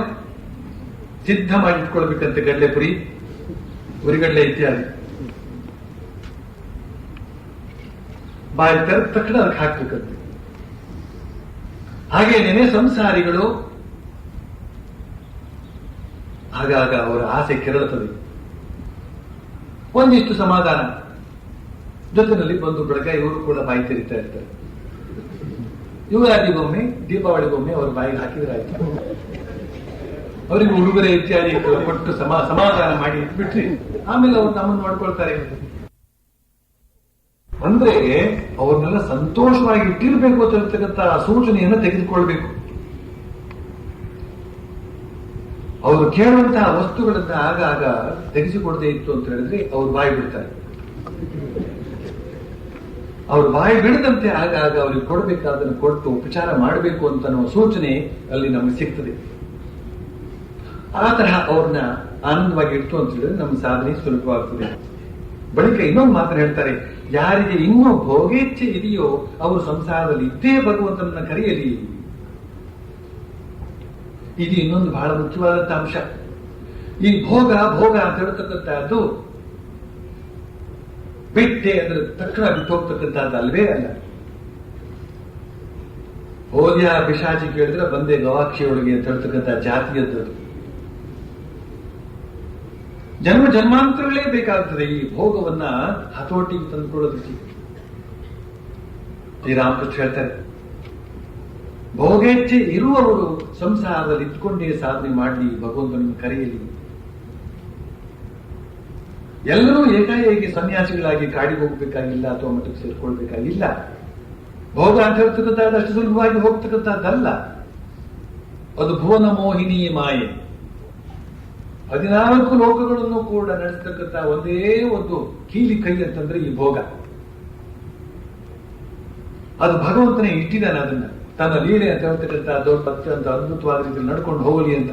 ಸಿದ್ಧ ಮಾಡಿಟ್ಕೊಳ್ಬೇಕಂತೆ ಗಡ್ಲೆ ಪುರಿ, ಉರಿಗಡ್ಲೆ ಇತ್ಯಾದಿ. ಬಾಯಿ ತೆರೆದ ತಕ್ಷಣ ಅದಕ್ಕೆ ಹಾಕ್ಬೇಕಂತೆ. ಹಾಗೇನೇನೆ ಸಂಸಾರಿಗಳು ಆಗಾಗ ಅವರ ಆಸೆ ಕೆರಳುತ್ತದೆ. ಒಂದಿಷ್ಟು ಸಮಾಧಾನ ಜೊತೆಯಲ್ಲಿ ಬಂದು ಬಳಗ ಇವರು ಕೂಡ ಬಾಯಿ ತೆರಿತಾ ಇರ್ತಾರೆ. ಯುಗಾದಿಗೊಮ್ಮೆ ದೀಪಾವಳಿಗೊಮ್ಮೆ ಅವ್ರ ಬಾಯಿಗೆ ಹಾಕಿದ್ರೆ ಆಯ್ತು. ಅವರಿಗೆ ಉಡುಗೊರೆ ಇತ್ಯಾದಿ ಕೊಟ್ಟು ಸಮಾಧಾನ ಮಾಡಿ ಇಟ್ಬಿಟ್ರಿ, ಆಮೇಲೆ ಅವ್ರು ನಮ್ಮನ್ನು ನೋಡ್ಕೊಳ್ತಾರೆ. ಅಂದ್ರೆ ಅವ್ರನ್ನೆಲ್ಲ ಸಂತೋಷವಾಗಿ ಇಟ್ಟಿರ್ಬೇಕು ಅಂತ ಹೇಳ್ತಕ್ಕಂಥ ಸೂಚನೆಯನ್ನು ತೆಗೆದುಕೊಳ್ಬೇಕು. ಅವರು ಕೇಳುವಂತಹ ವಸ್ತುಗಳನ್ನ ಆಗಾಗ ತೆಗೆಸಿಕೊಡದೆ ಇತ್ತು ಅಂತ ಹೇಳಿದ್ರೆ ಅವ್ರು ಬಾಯಿ ಬಿಡ್ತಾರೆ. ಅವ್ರು ಬಾಯಿ ಬಿಡದಂತೆ ಆಗಾಗ ಅವ್ರಿಗೆ ಕೊಡಬೇಕಾದನ್ನು ಕೊಟ್ಟು ಉಪಚಾರ ಮಾಡಬೇಕು ಅಂತ ಅನ್ನೋ ಸೂಚನೆ ಅಲ್ಲಿ ನಮಗೆ ಸಿಗ್ತದೆ. ಆ ತರಹ ಅವ್ರನ್ನ ಆನಂದವಾಗಿ ಇಟ್ಟು ಅಂತ ಹೇಳಿದ್ರೆ ನಮ್ಮ ಸಾಧನೆ ಸುಲಭವಾಗ್ತದೆ. ಬಳಿಕ ಇನ್ನೊಂದು ಮಾತನ್ನು ಹೇಳ್ತಾರೆ, ಯಾರಿಗೆ ಇನ್ನೂ ಭೋಗೇಚ್ಛೆ ಇದೆಯೋ ಅವರು ಸಂಸಾರದಲ್ಲಿ ಇದ್ದೇ ಭಗವಂತನನ್ನ ಕರೆಯಲಿ. ಇದು ಇನ್ನೊಂದು ಬಹಳ ಮುಖ್ಯವಾದಂತಹ ಅಂಶ. ಈ ಭೋಗ ಅಂತ ಹೇಳ್ತಕ್ಕಂಥದ್ದು ಬಿಟ್ಟೆ ಅಂದ್ರೆ ತಕ್ಷಣ ಬಿಟ್ಟು ಹೋಗ್ತಕ್ಕಂಥದ್ದು ಅಲ್ವೇ ಅಲ್ಲ. ಹೋದ್ಯ ಪಿಶಾಚಿ ಕೇಳಿದ್ರೆ ಬಂದೆ ಗವಾಕ್ಷಿಯೊಳಗೆ ಅಂತ ಹೇಳ್ತಕ್ಕಂಥ ಜಾತಿಯದ್ದು. ಜನ್ಮಾಂತರಗಳೇ ಬೇಕಾಗ್ತದೆ ಈ ಭೋಗವನ್ನ ಹತೋಟಿಗೆ ತಂದುಕೊಳ್ಳೋದಕ್ಕೆ. ಶ್ರೀರಾಮಕೃಷ್ಣ ಹೇಳ್ತಾರೆ, ಭೋಗೇಚ್ಛೆ ಇರುವವರು ಸಂಸಾರದಲ್ಲಿ ಇದ್ಕೊಂಡೇ ಸಾಧನೆ ಮಾಡಲಿ, ಭಗವಂತನನ್ನು ಕರೆಯಲಿ. ಎಲ್ಲರೂ ಏಕಾಏಕಿ ಸನ್ಯಾಸಿಗಳಾಗಿ ಕಾಡಿಗೆ ಹೋಗ್ಬೇಕಾಗಿಲ್ಲ ಅಥವಾ ಮಠಕ್ಕೆ ಸೇರ್ಕೊಳ್ಬೇಕಾಗಿಲ್ಲ. ಭೋಗ ಅಂತ ಹೇಳ್ತಕ್ಕಂಥದ್ದು ಅಷ್ಟು ಸುಲಭವಾಗಿ ಹೋಗ್ತಕ್ಕಂಥದ್ದಲ್ಲ. ಅದು ಭುವನ ಮೋಹಿನಿ ಮಾಯೆ. 14 ಲೋಕಗಳನ್ನು ಕೂಡ ನಡೆಸ್ತಕ್ಕಂಥ ಒಂದೇ ಒಂದು ಕೀಲಿ ಕೈ ಅಂತಂದ್ರೆ ಈ ಭೋಗ. ಅದು ಭಗವಂತನೇ ಇಟ್ಟಿದ್ದಾನೆ. ಅದನ್ನ ತನ್ನ ಲೀಲೆ ಅಂತ ಹೇಳ್ತಕ್ಕಂಥ ದೊಡ್ಡ ಅತ್ಯಂತ ಅದ್ಭುತವಾದ ರೀತಿಯಲ್ಲಿ ನಡ್ಕೊಂಡು ಹೋಗಲಿ ಅಂತ.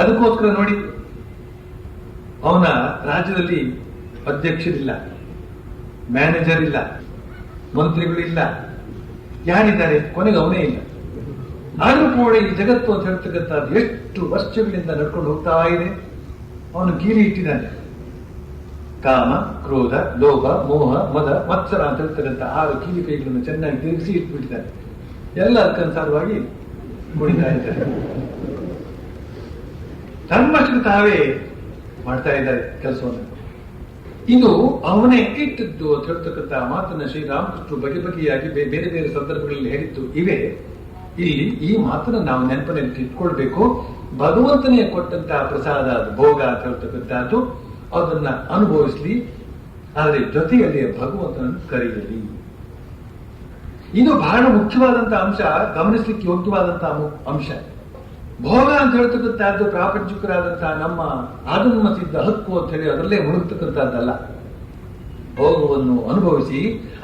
ಅದಕ್ಕೋಸ್ಕರ ನೋಡಿ, ಅವನ ರಾಜ್ಯದಲ್ಲಿ ಅಧ್ಯಕ್ಷರಿಲ್ಲ, ಮ್ಯಾನೇಜರ್ ಇಲ್ಲ, ಮಂತ್ರಿಗಳಿಲ್ಲ, ಯಾರಿದ್ದಾರೆ? ಕೊನೆಗೆ ಅವನೇ ಇಲ್ಲ. ಆದ್ರೂ ಕೂಡ ಈ ಜಗತ್ತು ಅಂತ ಹೇಳ್ತಕ್ಕಂಥದ್ದು ಎಷ್ಟು ವರ್ಷಗಳಿಂದ ನಡ್ಕೊಂಡು ಹೋಗ್ತಾ ಇದೆ. ಅವನು ಕೀಲಿ ಇಟ್ಟಿದ್ದಾನೆ. ಕಾಮ, ಕ್ರೋಧ, ಲೋಭ, ಮೋಹ, ಮದ, ಮತ್ಸರ ಅಂತ ಹೇಳ್ತಕ್ಕಂಥ 6 ಕೀಲಿ ಕೈಗಳನ್ನು ಚೆನ್ನಾಗಿ ತಿರುಗಿಸಿ ಇಟ್ಬಿಟ್ಟಿದ್ದಾನೆ. ಎಲ್ಲ ಅದಕ್ಕನುಸಾರವಾಗಿ ಕುಡಿತಾ ಇದ್ದಾರೆ. ತಮ್ಮಷ್ಟು ತಾವೇ ಮಾಡ್ತಾ ಇದ್ದಾರೆ ಕೆಲಸವನ್ನು. ಇದು ಅವನೇ ಇಟ್ಟದ್ದು ಅಂತ ಹೇಳ್ತಕ್ಕಂಥ ಮಾತನ್ನ ಶ್ರೀರಾಮಕೃಷ್ಣ ಬಗೆ ಬಗೆಯಾಗಿ ಬೇರೆ ಬೇರೆ ಸಂದರ್ಭಗಳಲ್ಲಿ ಹೇಳಿದ್ದು ಇವೆ. ಇಲ್ಲಿ ಈ ಮಾತನ್ನ ನಾವು ನೆನಪಿನಲ್ಲಿ ಇಟ್ಕೊಳ್ಬೇಕು. ಭಗವಂತನೇ ಕೊಟ್ಟಂತಹ ಪ್ರಸಾದ ಭೋಗ ಅಂತ ಹೇಳ್ತಕ್ಕಂಥದ್ದು ಅದನ್ನ ಅನುಭವಿಸ್ಲಿ, ಆದರೆ ಜೊತೆಯಲ್ಲಿ ಭಗವಂತನನ್ನು ಕರೆಯಲಿ. ಇದು ಬಹಳ ಮುಖ್ಯವಾದಂತಹ ಅಂಶ, ಗಮನಿಸಲಿಕ್ಕೆ ಯೋಗ್ಯವಾದಂತಹ ಅಂಶ. ಭೋಗ ಅಂತ ಹೇಳ್ತಕ್ಕಂಥದ್ದು ಪ್ರಾಪಂಚಿಕರಾದಂತಹ ನಮ್ಮ ಆದನ್ಮ ಸಿದ್ಧ ಹಕ್ಕು ಅಂತ ಹೇಳಿ ಅದರಲ್ಲೇ ಮುಳುಗ್ತಕ್ಕಂಥದ್ದಲ್ಲ. ಭೋಗವನ್ನು ಅನುಭವಿಸಿ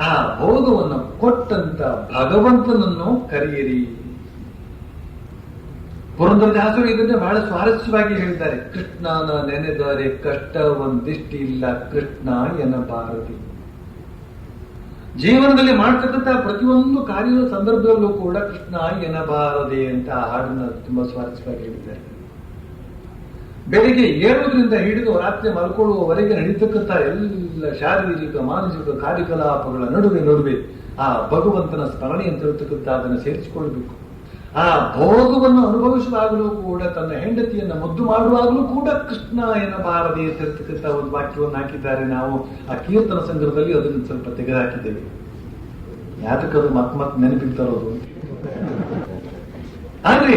ಆ ಭೋಗವನ್ನು ಕೊಟ್ಟಂತ ಭಗವಂತನನ್ನು ಕರೆಯಿರಿ. ಪುರಂದರದಾಸರು ಇದನ್ನೇ ಬಹಳ ಸ್ವಾರಸ್ಯವಾಗಿ ಹೇಳಿದ್ದಾರೆ. ಕೃಷ್ಣನ ನೆನೆದರೆ ಕಷ್ಟ ಒಂದಿಷ್ಟಿಲ್ಲ, ಕೃಷ್ಣ ಎನ್ನಬಾರದು. ಜೀವನದಲ್ಲಿ ಮಾಡ್ತಕ್ಕಂಥ ಪ್ರತಿಯೊಂದು ಕಾರ್ಯದ ಸಂದರ್ಭದಲ್ಲೂ ಕೂಡ ಕೃಷ್ಣ ಎನ್ನಬಾರದೆ ಅಂತ ಹಾಡನ್ನು ತುಂಬಾ ಸ್ವಾರಸ್ಯವಾಗಿ ಹೇಳಿದ್ದಾರೆ. ಬೆಳಿಗ್ಗೆ ಏಳುವುದರಿಂದ ಹಿಡಿದು ರಾತ್ರಿ ಮಲ್ಕೊಳ್ಳುವವರೆಗೆ ನಡೀತಕ್ಕಂಥ ಎಲ್ಲ ಶಾರೀರಿಕ ಮಾನಸಿಕ ಕಾರ್ಯಕಲಾಪಗಳ ನಡುವೆ ಆ ಭಗವಂತನ ಸ್ಮರಣೆ ಅಂತ ಹೇಳ್ತಕ್ಕಂಥ ಅದನ್ನು ಸೇರಿಸಿಕೊಳ್ಬೇಕು. ಆ ಭೋಗವನ್ನು ಅನುಭವಿಸುವಾಗಲೂ ಕೂಡ ತನ್ನ ಹೆಂಡತಿಯನ್ನ ಮುದ್ದು ಮಾಡುವಾಗಲೂ ಕೂಡ ಕೃಷ್ಣ ಎನ್ನಬಾರದೆ ಅಂತ ಹೇಳ್ತಕ್ಕಂಥ ಒಂದು ವಾಕ್ಯವನ್ನು ಹಾಕಿದ್ದಾರೆ. ನಾವು ಆ ಕೀರ್ತನ ಸಂಗ್ರಹದಲ್ಲಿ ಅದನ್ನು ಸ್ವಲ್ಪ ತೆಗೆದುಹಾಕಿದ್ದೇವೆ. ಯಾತಕ್ಕದು ಮತ್ ನೆನಪಿಗೆ ತರೋದು. ಆದ್ರೆ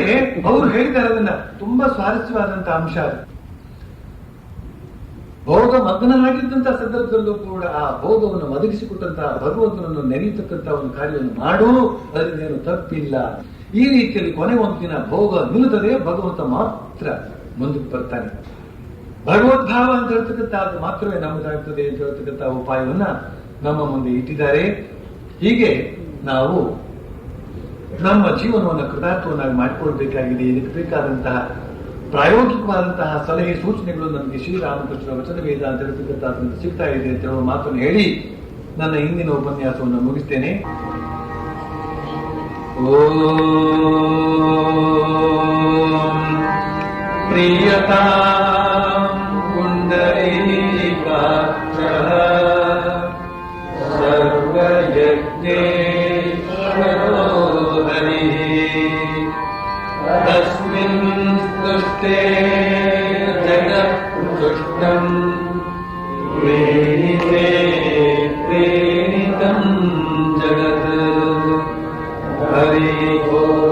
ಅವರು ಹೇಳಿದ್ದಾರೆ ಅದನ್ನ ತುಂಬಾ ಸ್ವಾರಸ್ಯವಾದಂತಹ ಅಂಶ. ಭೋಗ ಮಗ್ನನಾಗಿದ್ದಂತಹ ಸಂದರ್ಭದಲ್ಲೂ ಕೂಡ ಆ ಭೋಗವನ್ನು ಒದಗಿಸಿಕೊಟ್ಟಂತಹ ಭಗವಂತನನ್ನು ನೆನೆಯತಕ್ಕಂತಹ ಒಂದು ಕಾರ್ಯವನ್ನು ಮಾಡು, ಅದರಿಂದೇನು ತಪ್ಪಿಲ್ಲ. ಈ ರೀತಿಯಲ್ಲಿ ಕೊನೆ ಒಂದು ದಿನ ಭೋಗ ನಿಲ್ಲುತ್ತದೆ, ಭಗವಂತ ಮಾತ್ರ ಮುಂದಕ್ಕೆ ಬರ್ತಾನೆ. ಭಗವದ್ಭಾವ ಅಂತ ಹೇಳ್ತಕ್ಕಂಥದ್ದು ಮಾತ್ರವೇ ನಮ್ಮದಾಗ್ತದೆ ಅಂತ ಹೇಳ್ತಕ್ಕಂಥ ಉಪಾಯವನ್ನ ನಮ್ಮ ಮುಂದೆ ಇಟ್ಟಿದ್ದಾರೆ. ಹೀಗೆ ನಾವು ನಮ್ಮ ಜೀವನವನ್ನು ಕೃತಾರ್ಥವನ್ನಾಗಿ ಮಾಡಿಕೊಳ್ಬೇಕಾಗಿದೆ. ಇದಕ್ಕೆ ಬೇಕಾದಂತಹ ಪ್ರಾಯೋಗಿಕವಾದಂತಹ ಸಲಹೆ ಸೂಚನೆಗಳು ನಮಗೆ ಶ್ರೀರಾಮಕೃಷ್ಣ ವಚನವೇದ ಅಂತ ಹೇಳ್ತಕ್ಕಂಥದ್ದು ಸಿಗ್ತಾ ಇದೆ ಅಂತ ಹೇಳುವ ಮಾತನ್ನು ಹೇಳಿ ನನ್ನ ಇಂದಿನ ಉಪನ್ಯಾಸವನ್ನು ಮುಗಿಸ್ತೇನೆ. ಓಂ ಪ್ರಿಯತಾಂ ಪುಂಡರೀಕಾಕ್ಷ प्रेणिते जगत् दुष्टम् प्रेणिते प्रेणितं जगत् हरि ओम्।